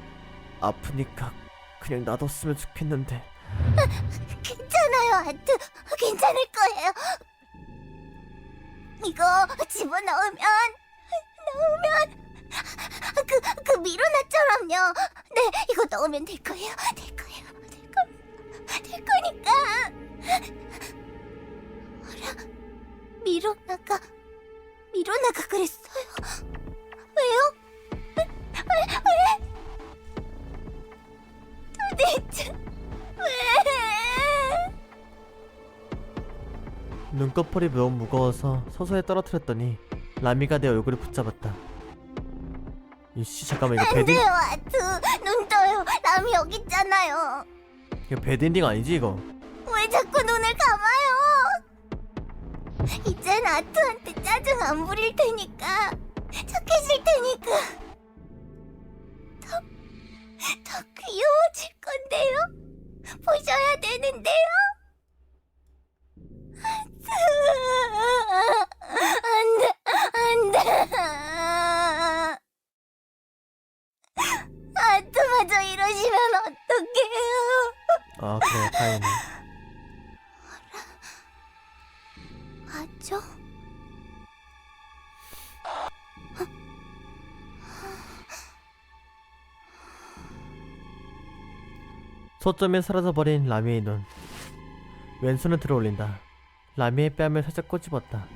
아프니까 그냥 놔뒀으면 좋겠는데. 괜찮아요, 아트. 괜찮을 거예요. 이거 집어넣으면 그 미로나처럼요. 네, 이거 넣으면 될 거예요. 될 거니까. 어라, 미로나가 그랬어요. 왜요? 왜? 도대체 왜? 눈꺼풀이 너무 무거워서 서서히 떨어뜨렸더니 라미가 내 얼굴을 붙잡았다. 이씨, 잠깐만, 이거 안 배드 돼요, 아트. 눈 떠요. 남이 여기 있잖아요. 이거 배드엔딩 아니지 이거? 왜 자꾸 눈을 감아요? 이젠 아트한테 짜증 안 부릴 테니까, 착해질 테니까 더 귀여워질 건데요? 보셔야 되는데요? 안 돼. 아트마저 이러시면 어떡해요? 아, 그래, 다행이네. 맞죠? 초점이 사라져버린 라미의 눈. 왼손을 들어 올린다. 라미의 뺨을 살짝 꼬집었다.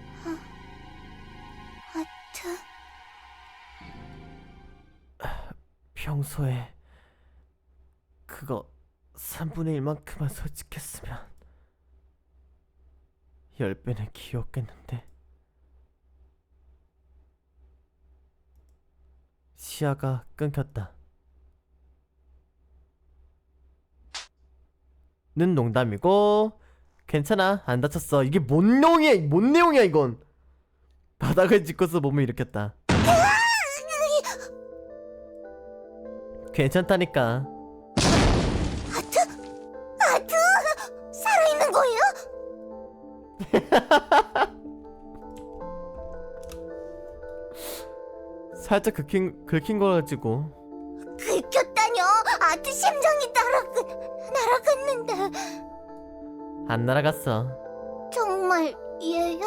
아트. 평소에 그거 3분의 1만큼만 솔직했으면 10배는 귀엽겠는데. 시야가 끊겼다. 는 농담이고 괜찮아, 안 다쳤어. 이게 뭔 내용이야 이건. 바닥을 짚고서 몸을 일으켰다. 괜찮다니까. 아트! 살아있는 거예요? 살짝 긁힌 거 가지고. 긁혔다뇨? 아트 심장이 날아갔는데. 안 날아갔어. 정말이에요?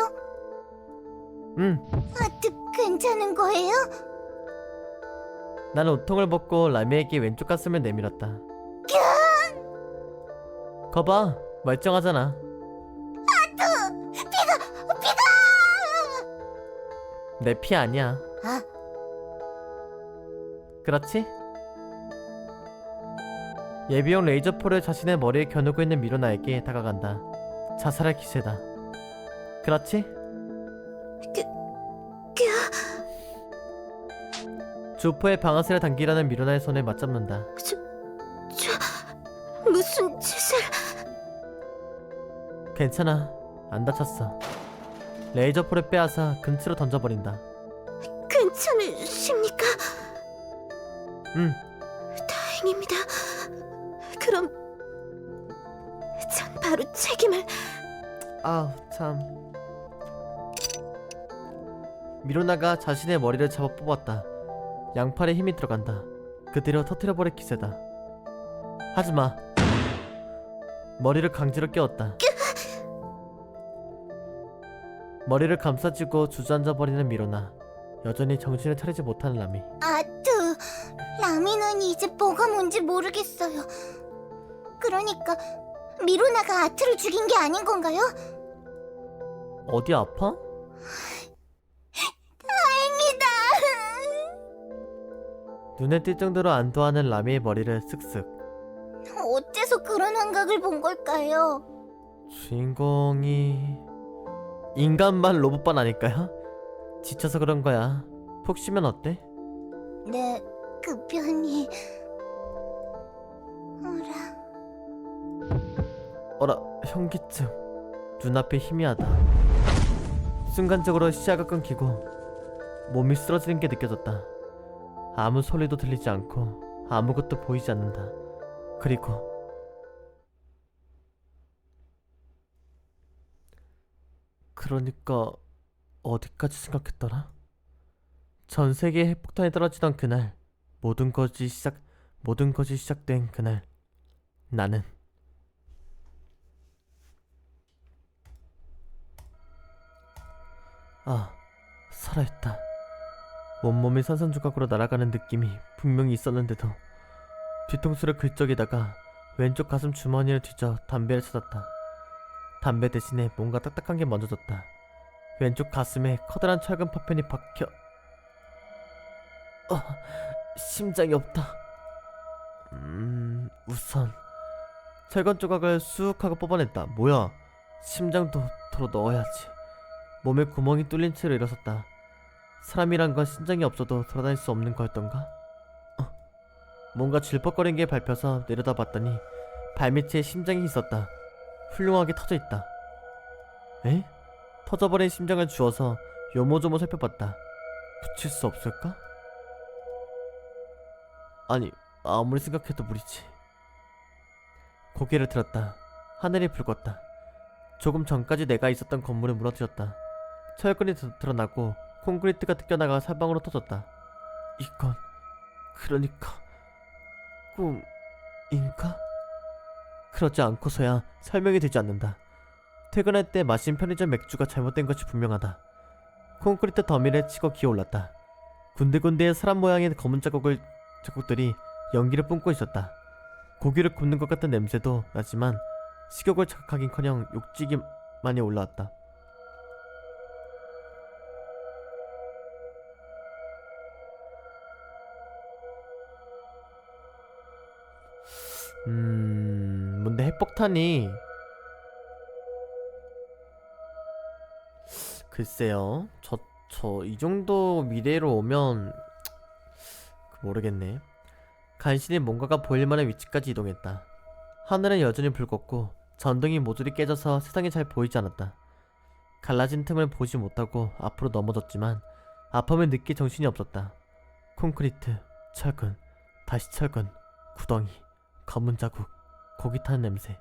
응. 괜찮은 거예요? 나는 우통을 벗고 라미에게 왼쪽 가슴을 내밀었다. 거봐, 멀쩡하잖아. 피가! 내 피 아니야. 아, 그렇지? 예비용 레이저포를 자신의 머리에 겨누고 있는 미로나에게 다가간다. 자살할 기세다. 그렇지? 주포의 방아쇠를 당기려는 미로나의 손에 맞잡는다. 무슨 짓을... 괜찮아. 안 다쳤어. 레이저포를 빼앗아 근처로 던져버린다. 괜찮으십니까? 응. 다행입니다. 그럼 전 바로 책임을... 아우 참. 미로나가 자신의 머리를 잡아 뽑았다. 양팔에 힘이 들어간다. 그대로 터트려버릴 기세다. 하지마. 머리를 강제로 껴왔다. 머리를 감싸쥐고 주저앉아버리는 미로나. 여전히 정신을 차리지 못하는 라미. 아트, 라미는 이제 뭐가 뭔지 모르겠어요. 그러니까 미로나가 아트를 죽인 게 아닌 건가요? 어디 아파? 다행이다. 눈에 띌 정도로 안도하는 라미의 머리를 쓱쓱. 어째서 그런 환각을 본 걸까요? 주인공이 인간반 로봇반 아닐까요? 지쳐서 그런 거야. 푹 쉬면 어때? 네, 그 편이... 어라, 현기증. 눈앞이 희미하다. 순간적으로 시야가 끊기고 몸이 쓰러지는 게 느껴졌다. 아무 소리도 들리지 않고 아무것도 보이지 않는다. 그리고 그러니까 어디까지 생각했더라? 전 세계에 핵폭탄이 떨어지던 그날, 모든 것이 시작된 그날, 나는 살아있다. 온몸이 산산조각으로 날아가는 느낌이 분명히 있었는데도 뒤통수를 긁적이다가 왼쪽 가슴 주머니를 뒤져 담배를 찾았다. 담배 대신에 뭔가 딱딱한 게 먼저졌다. 왼쪽 가슴에 커다란 철근 파편이 박혀... 심장이 없다. 우선 철근 조각을 쑥 하고 뽑아냈다. 뭐야, 심장도 털어 넣어야지. 몸에 구멍이 뚫린 채로 일어섰다. 사람이란 건 심장이 없어도 돌아다닐 수 없는 거였던가? 뭔가 질퍽거린 게 밟혀서 내려다봤더니 발밑에 심장이 있었다. 훌륭하게 터져있다. 에? 터져버린 심장을 주워서 요모조모 살펴봤다. 붙일 수 없을까? 아니, 아무리 생각해도 무리지. 고개를 들었다. 하늘이 붉었다. 조금 전까지 내가 있었던 건물은 무너뜨렸다. 철근이 드러나고 콘크리트가 뜯겨나가 사방으로 터졌다. 이건 그러니까 꿈인가? 그러지 않고서야 설명이 되지 않는다. 퇴근할 때 마신 편의점 맥주가 잘못된 것이 분명하다. 콘크리트 더미를 치고 기어올랐다. 군데군데의 사람 모양의 검은 자국들이 연기를 뿜고 있었다. 고기를 굽는 것 같은 냄새도 나지만 식욕을 자극하긴커녕 욕지기만이 올라왔다. 뭔데 핵폭탄이... 글쎄요, 이 정도 미래로 오면 모르겠네. 간신히 뭔가가 보일 만한 위치까지 이동했다. 하늘은 여전히 붉었고 전등이 모조리 깨져서 세상이 잘 보이지 않았다. 갈라진 틈을 보지 못하고 앞으로 넘어졌지만 아픔에 느낄 정신이 없었다. 콘크리트, 철근, 다시 철근, 구덩이, 검은 자국, 고기 타는 냄새.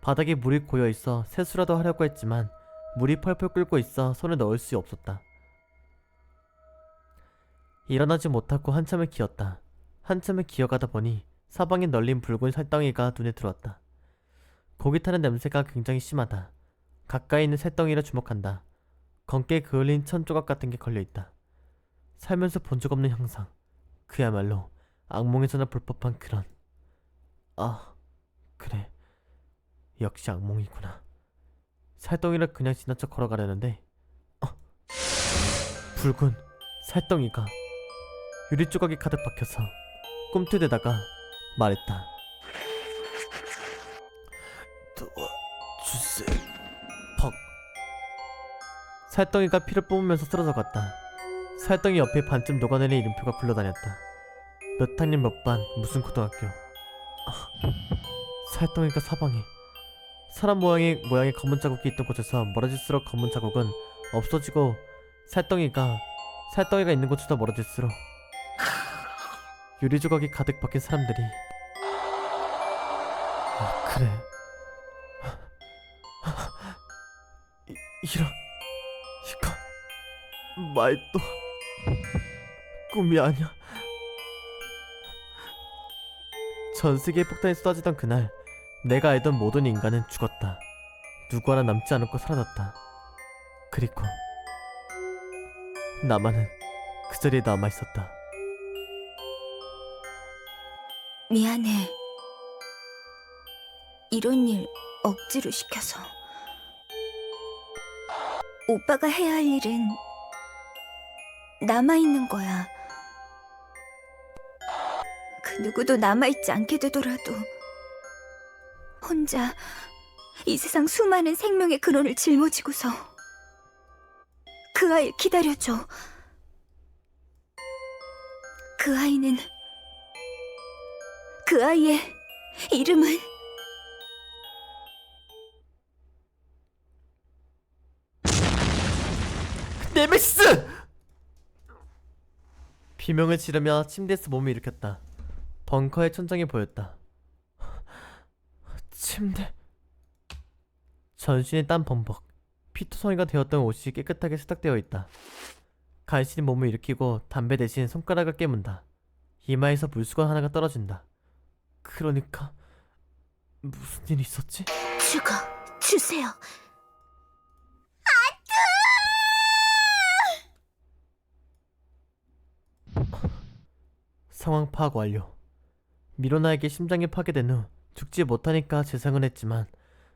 바닥에 물이 고여있어 세수라도 하려고 했지만 물이 펄펄 끓고 있어 손을 넣을 수 없었다. 일어나지 못하고 한참을 기었다. 한참을 기어가다 보니 사방에 널린 붉은 살덩이가 눈에 들어왔다. 고기 타는 냄새가 굉장히 심하다. 가까이 있는 새덩이를 주목한다. 검게 그을린 천 조각 같은 게 걸려있다. 살면서 본 적 없는 형상. 그야말로 악몽에서나 볼 법한 그런. 아, 그래. 역시 악몽이구나. 살덩이를 그냥 지나쳐 걸어가려는데 붉은 살덩이가 유리 조각이 가득 박혀서 꿈틀대다가 말했다. 도와주세요. 퍽. 살덩이가 피를 뿜으면서 쓰러져 갔다. 살덩이 옆에 반쯤 녹아내린 이름표가 굴러다녔다. 몇 학년 몇 반 무슨 고등학교. 살덩이가 사방에. 사람 모양의 검은 자국이 있던 곳에서 멀어질수록 검은 자국은 없어지고 살덩이가 있는 곳보다 멀어질수록 유리 조각이 가득 박힌 사람들이. 그래. 이거 말도 꿈이 아니야. 전 세계에 폭탄이 쏟아지던 그날, 내가 알던 모든 인간은 죽었다. 누구 하나 남지 않고 사라졌다. 그리고 나만은 그 자리에 남아있었다. 미안해. 이런 일 억지로 시켜서. 오빠가 해야 할 일은 남아있는 거야. 그 누구도 남아있지 않게 되더라도 혼자 이 세상 수많은 생명의 근원을 짊어지고서 그 아이를 기다려줘. 그 아이는, 그 아이의 이름은 네메시스! 비명을 지르며 침대에서 몸을 일으켰다. 벙커의 천장이 보였다. 침대. 전신에 땀 범벅. 피투성이가 되었던 옷이 깨끗하게 세탁되어 있다. 간신히 몸을 일으키고 담배 대신 손가락을 깨문다. 이마에서 물수건 하나가 떨어진다. 그러니까 무슨 일이 있었지? 주세요. 상황 파악 완료. 미로나에게 심장이 파괴된 후 죽지 못하니까 재상은 했지만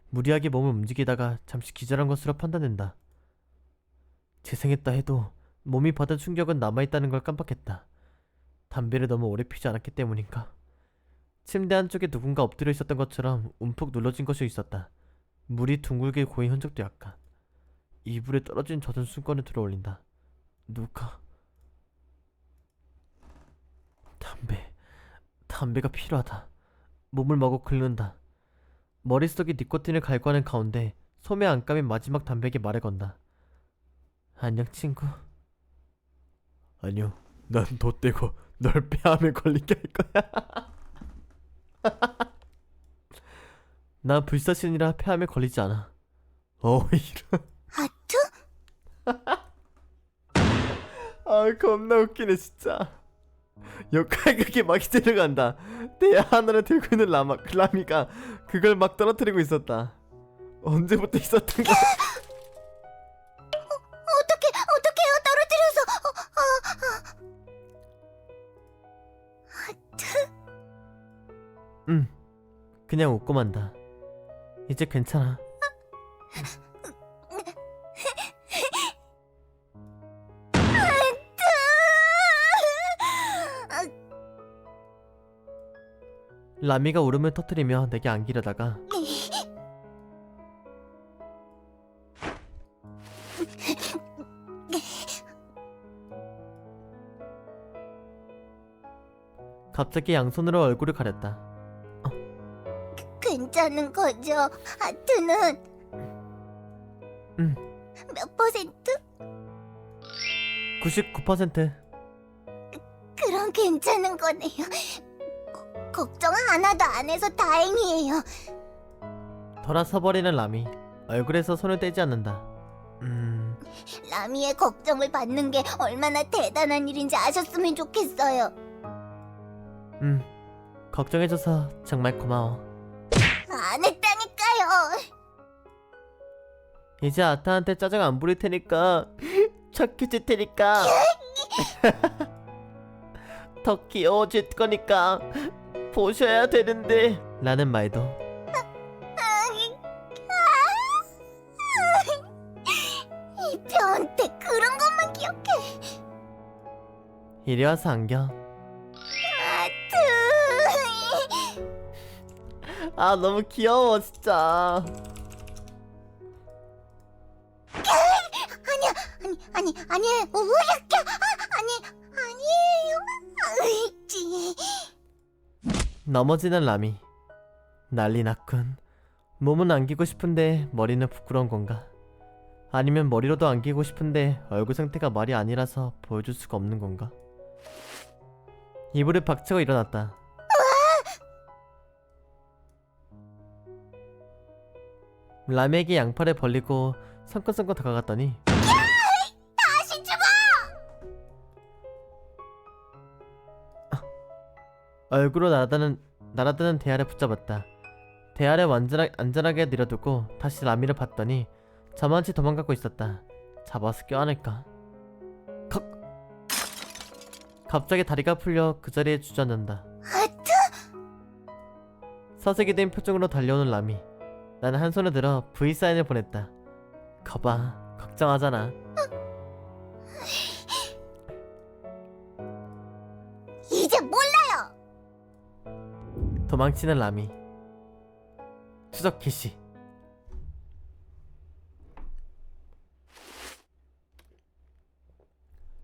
무리하게 몸을 움직이다가 잠시 기절한 것으로 판단된다. 재생했다 해도 몸이 받은 충격은 남아있다는 걸 깜빡했다. 담배를 너무 오래 피지 않았기 때문인가? 침대 한쪽에 누군가 엎드려 있었던 것처럼 움푹 눌러진 것이 있었다. 물이 둥글게 고인 흔적도 약간. 이불에 떨어진 젖은 수건을 들어올린다. 누가? 담배가 필요하다. 몸을 마구 긁는다. 머릿속에 니코틴을 갈구하는 가운데 소매 안감인 마지막 담배에게 말을 건다. 안녕 친구. 아니요, 난 돛대고 널 폐암에 걸리게 할 거야. 나 불사신이라 폐암에 걸리지 않아. 이런. 아트? 겁나 웃기네 진짜. 역할극에 막 데려간다. 대야 하나를 들고 있는 라미가 그걸 막 떨어뜨리고 있었다. 언제부터 있었던 거야? 어떡해요? 떨어뜨려서. 아트? 그냥 웃고 만다. 이제 괜찮아. 라미가 울음을 터뜨리며 내게 안기려다가 갑자기 양손으로 얼굴을 가렸다. 괜찮은 거죠? 아트는 응. 몇 퍼센트? 99%. 그럼 괜찮은 거네요. 걱정 하나도 안 해서 다행이에요. 돌아서버리는 라미. 얼굴에서 손을 떼지 않는다. 라미의 걱정을 받는 게 얼마나 대단한 일인지 아셨으면 좋겠어요. 걱정해줘서 정말 고마워. 안 했다니까요. 이제 아타한테 짜증 안 부릴 테니까 착해질 테니까 더 귀여워질 거니까 보셔야 되는데 라는 말도 이 변태 그런 것만 기억해. 이리 와서 안겨. 아트. 아 너무 귀여워 진짜. 아니, 우야까. 아니에요. 으이지. 넘어지는 라미. 난리 났군. 몸은 안기고 싶은데 머리는 부끄러운 건가? 아니면 머리로도 안기고 싶은데 얼굴 상태가 말이 아니라서 보여줄 수가 없는 건가? 이불을 박차고 일어났다. 라미에게 양팔을 벌리고 성큼성큼 다가갔더니 다시 죽어. 얼굴로 날아드는 대야를 붙잡았다. 대야를 안전하게 내려두고 다시 라미를 봤더니 저만치 도망가고 있었다. 잡아서 껴안을까? 컥! 갑자기 다리가 풀려 그 자리에 주저앉는다. 아트. 서색이 된 표정으로 달려오는 라미. 나는 한 손을 들어 V사인을 보냈다. 거봐, 걱정하잖아. 이제 몰라요. 도망치는 라미. 추적 개시.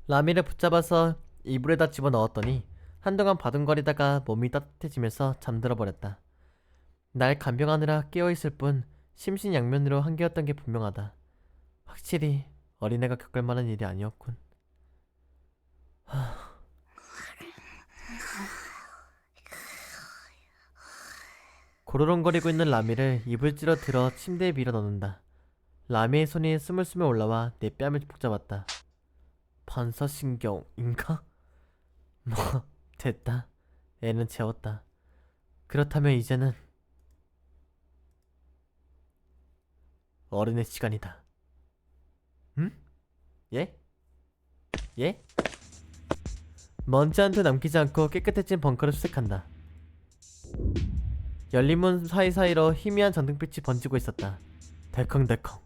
라미를 붙잡아서 이불에다 집어넣었더니 한동안 바둥거리다가 몸이 따뜻해지면서 잠들어 버렸다. 날 간병하느라 깨어있을 뿐 심신양면으로 한계였던 게 분명하다. 확실히 어린애가 겪을 만한 일이 아니었군. 고로롱거리고 있는 라미를 이불지로 들어 침대에 밀어넣는다. 라미의 손이 스물스물 올라와 내 뺨을 붙잡았다. 반사신경인가? 뭐 됐다. 애는 재웠다. 그렇다면 이제는 어른의 시간이다. 응? 예? 예? 먼지 한 톨 남기지 않고 깨끗해진 벙커를 수색한다. 열린 문 사이사이로 희미한 전등빛이 번지고 있었다. 덜컹덜컹.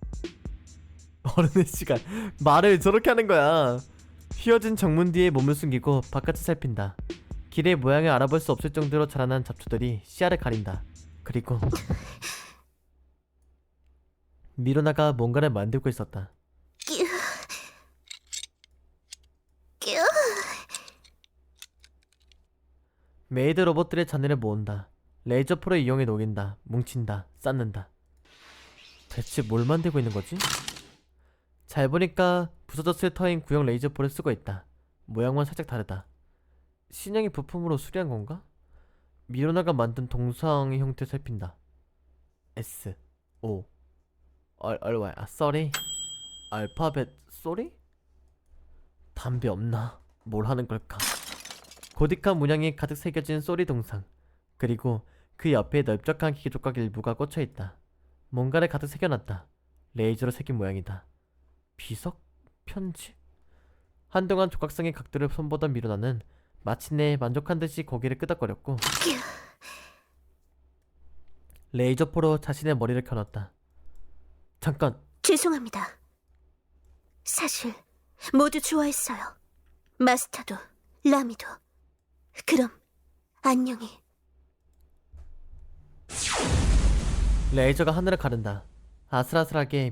어른의 시간. 말을 저렇게 하는 거야. 휘어진 정문 뒤에 몸을 숨기고 바깥을 살핀다. 길의 모양을 알아볼 수 없을 정도로 자라난 잡초들이 시야를 가린다. 그리고 미로나가 뭔가를 만들고 있었다. 끼우. 끼우. 메이드 로봇들의 잔해를 모은다. 레이저 포를 이용해 녹인다. 뭉친다. 쌓는다. 대체 뭘 만들고 있는 거지? 잘 보니까 부서졌을 터인 구형 레이저 포를 쓰고 있다. 모양만 살짝 다르다. 신형의 부품으로 수리한 건가? 미로나가 만든 동상의 형태 살핀다. S O Y 쏘리 알파벳 쏘리? 담배 없나? 뭘 하는 걸까? 고딕한 문양이 가득 새겨진 쏘리 동상. 그리고 그 옆에 넓적한 기계 조각 일부가 꽂혀있다. 뭔가를 가득 새겨놨다. 레이저로 새긴 모양이다. 비석? 편지? 한동안 조각상의 각도를 손보던 미로나는 마침내 만족한 듯이 고개를 끄덕거렸고 레이저포로 자신의 머리를 켜놨다. 잠깐! 죄송합니다. 사실 모두 좋아했어요. 마스터도 라미도. 그럼 안녕히. 레이저가 하늘을 가른다. 아슬아슬하게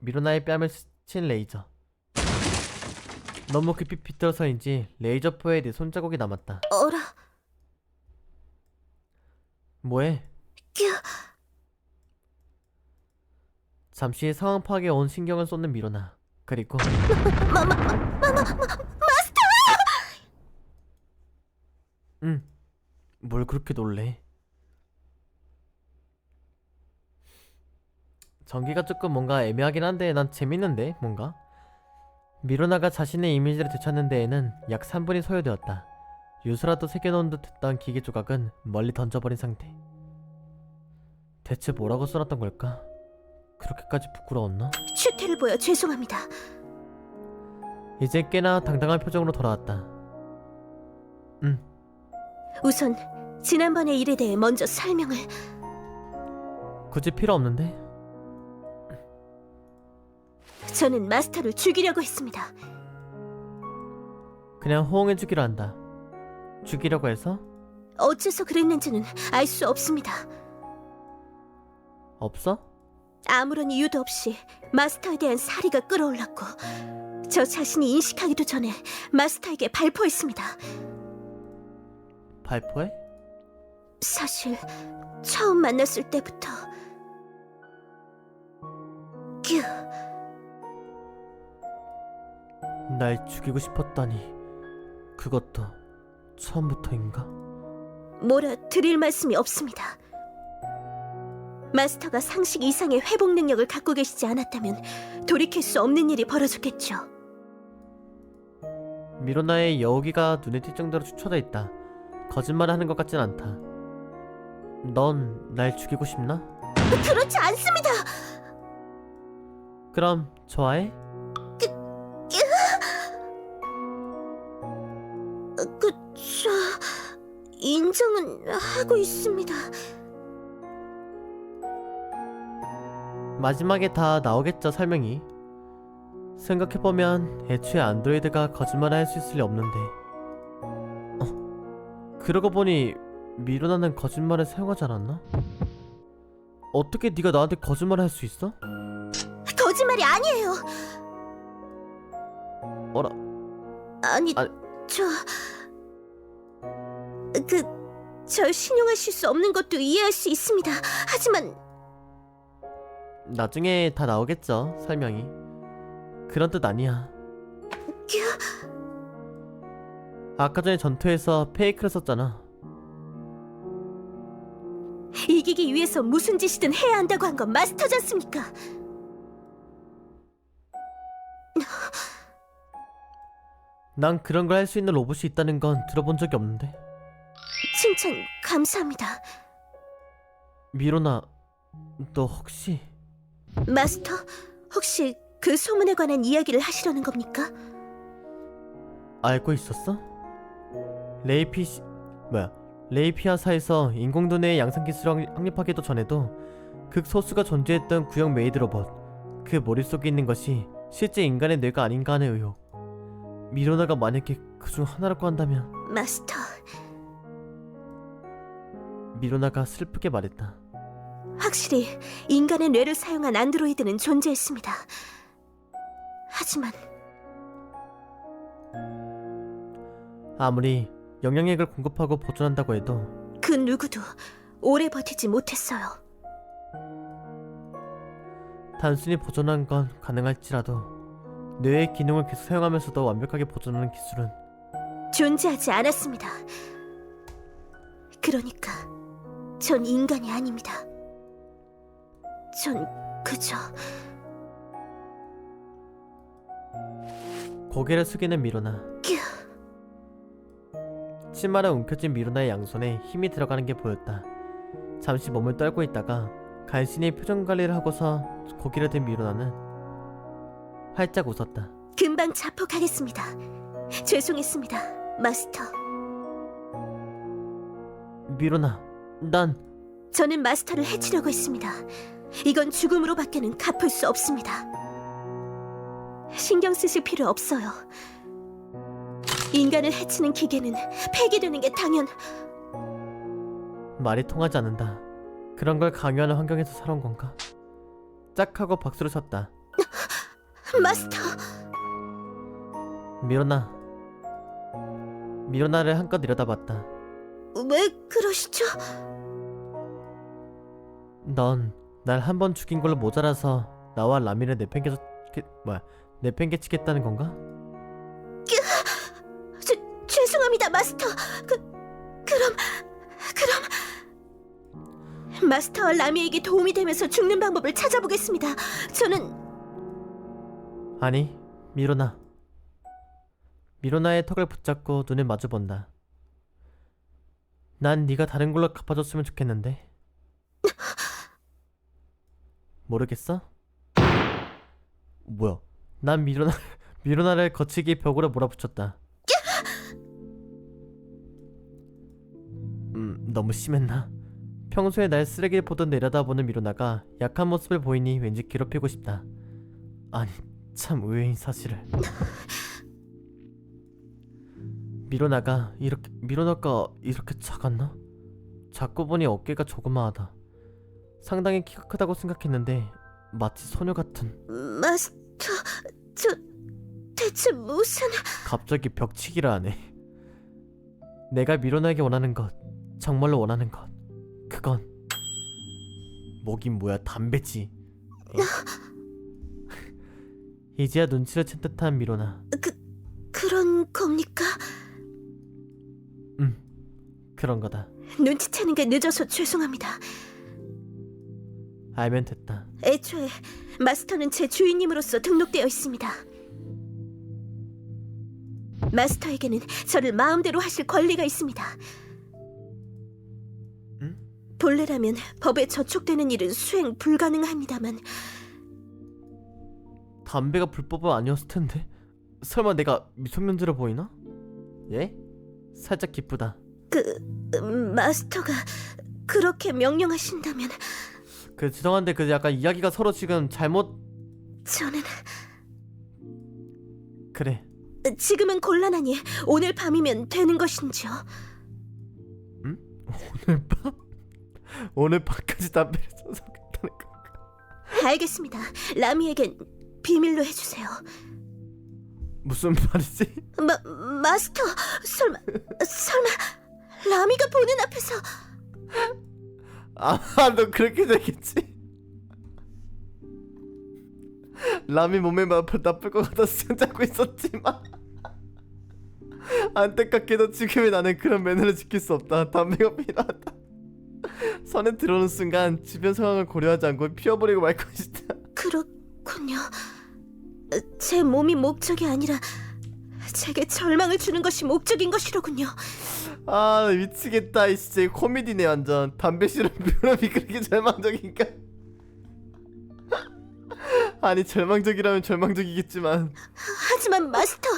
미로나의 뺨을 스친 레이저. 너무 깊이 비틀어서인지 레이저포에 내 손자국이 남았다. 어라. 뭐해? 끼우. 잠시 상황 파악에 온 신경을 쏟는 미로나. 그리고 응. 뭘 그렇게 놀래? 전기가 조금 뭔가 애매하긴 한데 난 재밌는데 뭔가? 미로나가 자신의 이미지를 되찾는 데에는 약 3분이 소요되었다. 유수라도 새겨놓은 듯 했던 기계 조각은 멀리 던져버린 상태. 대체 뭐라고 써놨던 걸까? 그렇게까지 부끄러웠나? 추태를 보여 죄송합니다. 이제 꽤나 당당한 표정으로 돌아왔다. 우선 지난번의 일에 대해 먼저 설명을. 굳이 필요 없는데? 저는 마스터를 죽이려고 했습니다. 그냥 호응해주기로 한다. 죽이려고 해서? 어째서 그랬는지는 알 수 없습니다. 없어? 아무런 이유도 없이 마스터에 대한 사리가 끌어올랐고 저 자신이 인식하기도 전에 마스터에게 발포했습니다. 발포해? 사실 처음 만났을 때부터 규, 날 죽이고 싶었다니. 그것도 처음부터인가? 뭐라 드릴 말씀이 없습니다. 마스터가 상식 이상의 회복 능력을 갖고 계시지 않았다면 돌이킬 수 없는 일이 벌어졌겠죠. 미로나의 여우기가 눈에 띌 정도로 추쳐져 있다. 거짓말을 하는 것 같진 않다. 넌 날 죽이고 싶나? 그렇지 않습니다. 그럼 좋아해? 저 인정은 하고 있습니다. 마지막에 다 나오겠죠, 설명이. 생각해보면 애초에 안드로이드가 거짓말을 할 수 있을 리 없는데. 그러고 보니 미로나는 거짓말을 사용하지 않았나? 어떻게 네가 나한테 거짓말을 할 수 있어? 거짓말이 아니에요. 어라? 아니, 아니. 절 신용하실 수 없는 것도 이해할 수 있습니다. 하지만 나중에 다 나오겠죠, 설명이. 그런 뜻 아니야. 아까 전에 전투에서 페이크를 썼잖아. 이기기 위해서 무슨 짓이든 해야 한다고 한 건 마스터지 않습니까? 난 그런 걸 할 수 있는 로봇이 있다는 건 들어본 적이 없는데. 칭찬 감사합니다. 미로나, 너 혹시... 마스터, 혹시 그 소문에 관한 이야기를 하시려는 겁니까? 알고 있었어? 레이피아사에서 인공두뇌의 양성 기술을 확립하기도 전에도 극소수가 존재했던 구형 메이드 로봇, 그 머릿속에 있는 것이 실제 인간의 뇌가 아닌가 하는 의혹. 미로나가 만약에 그중 하나라고 한다면... 마스터, 미로나가 슬프게 말했다. 확실히 인간의 뇌를 사용한 안드로이드는 존재했습니다. 하지만 아무리 영양액을 공급하고 보존한다고 해도 그 누구도 오래 버티지 못했어요. 단순히 보존한 건 가능할지라도 뇌의 기능을 계속 사용하면서도 완벽하게 보존하는 기술은 존재하지 않았습니다. 그러니까 전 인간이 아닙니다. 전 그저... 고개를 숙이는 미로나. 규, 치마를 움켜쥔 미로나의 양손에 힘이 들어가는 게 보였다. 잠시 몸을 떨고 있다가 간신히 표정 관리를 하고서 고개를 든 미로나는 활짝 웃었다. 금방 자폭하겠습니다. 죄송했습니다, 마스터. 미로나, 난... 저는 마스터를 해치려고 했습니다. 이건 죽음으로밖에는 갚을 수 없습니다. 신경 쓰실 필요 없어요. 인간을 해치는 기계는 폐기되는 게 당연... 말이 통하지 않는다. 그런 걸 강요하는 환경에서 살아온 건가? 짝 하고 박수를 쳤다. 마스터! 미로나를 한껏 들여다봤다. 왜 그러시죠? 넌 날 한 번 죽인 걸로 모자라서 나와 라미를 내팽개치겠다는 건가? 죄송합니다, 마스터. 그럼 마스터와 라미에게 도움이 되면서 죽는 방법을 찾아보겠습니다. 저는... 아니, 미로나의 턱을 붙잡고 눈을 마주본다. 난 네가 다른 걸로 갚아줬으면 좋겠는데. 모르겠어? 뭐야? 난 미로나를 거치게 벽으로 몰아붙였다. 너무 심했나? 평소에 날 쓰레기를 보듯 내려다보는 미로나가 약한 모습을 보이니 왠지 괴롭히고 싶다. 아니, 참 의외인 사실을. 미로나가 이렇게 작았나? 작고 보니 어깨가 조그마하다. 상당히 키가 크다고 생각했는데 마치 소녀 같은. 마스터, 저 대체 무슨... 갑자기 벽치기를 하네. 내가 미로나에게 원하는 것, 정말로 원하는 것, 그건 뭐긴 뭐야, 담배지. 이제야 눈치를 챈 듯한 미로나. 그런 겁니까? 그런 거다. 눈치채는 게 늦어서 죄송합니다. 알면 됐다. 애초에 마스터는 제 주인님으로서 등록되어 있습니다. 마스터에게는 저를 마음대로 하실 권리가 있습니다. 응? 본래라면 법에 저촉되는 일은 수행 불가능합니다만 담배가 불법은 아니었을 텐데. 설마 내가 미성년자로 보이나? 예? 살짝 기쁘다. 마스터가 그렇게 명령하신다면 죄송한데 약간 이야기가 서로 지금 잘못. 저는 그래. 지금은 곤란하니 오늘 밤이면 되는 것인지요? 응? 오늘 밤? 오늘 밤까지 담배를 쏘겠다는 건가? 알겠습니다. 라미에겐 비밀로 해주세요. 무슨 말이지? 마스터, 설마 라미가 보는 앞에서... 너 그렇게 되겠지? 라미 몸에 나쁠 것 같아서 손잡고 있었지만 안타깝게도 지금의 나는 그런 매너를 지킬 수 없다. 담배가 필요하다. 선에 들어오는 순간 주변 상황을 고려하지 않고 피워버리고 말 것이다. 그렇군요. 제 몸이 목적이 아니라 제게 절망을 주는 것이 목적인 것이로군요. 미치겠다. 이 진짜 코미디네 완전. 담배 싫은 묘람이 그렇게 절망적인가? 아니, 절망적이라면 절망적이겠지만. 하지만 마스터,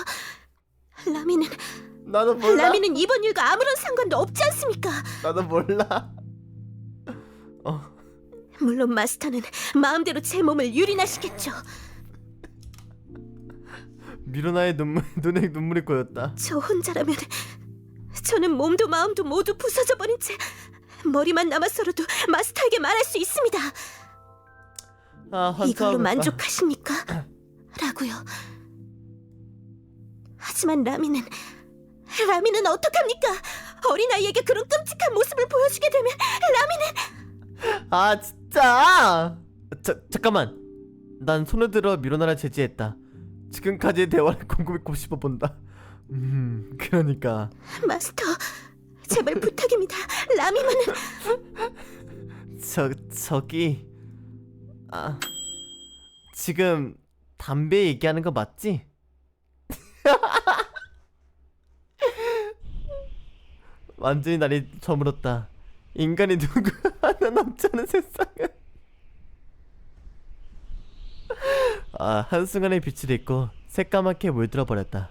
라미는 나도 몰라. 라미는 이번 일과 아무런 상관도 없지 않습니까? 나도 몰라. 물론 마스터는 마음대로 제 몸을 유린하시겠죠. 미로나의 눈에 눈물이 고였다. 저 혼자라면 저는 몸도 마음도 모두 부서져 버린 채 머리만 남았어도 마스터에게 말할 수 있습니다. 이걸로 만족하십니까? 라고요. 하지만 라미는 어떡합니까? 어린아이에게 그런 끔찍한 모습을 보여주게 되면 라미는... 진짜! 잠깐만. 난 손을 들어 미로나를 제지했다. 지금까지의 대화를 곰곰이 곱씹어본다. 그러니까 마스터, 제발 부탁입니다. 라미만은... 저기 지금 담배 얘기하는 거 맞지? 완전히 날이 저물었다. 인간이 누구 하나 남지 않은 세상은. 한순간에 빛이 됐고 새까맣게 물들어 버렸다.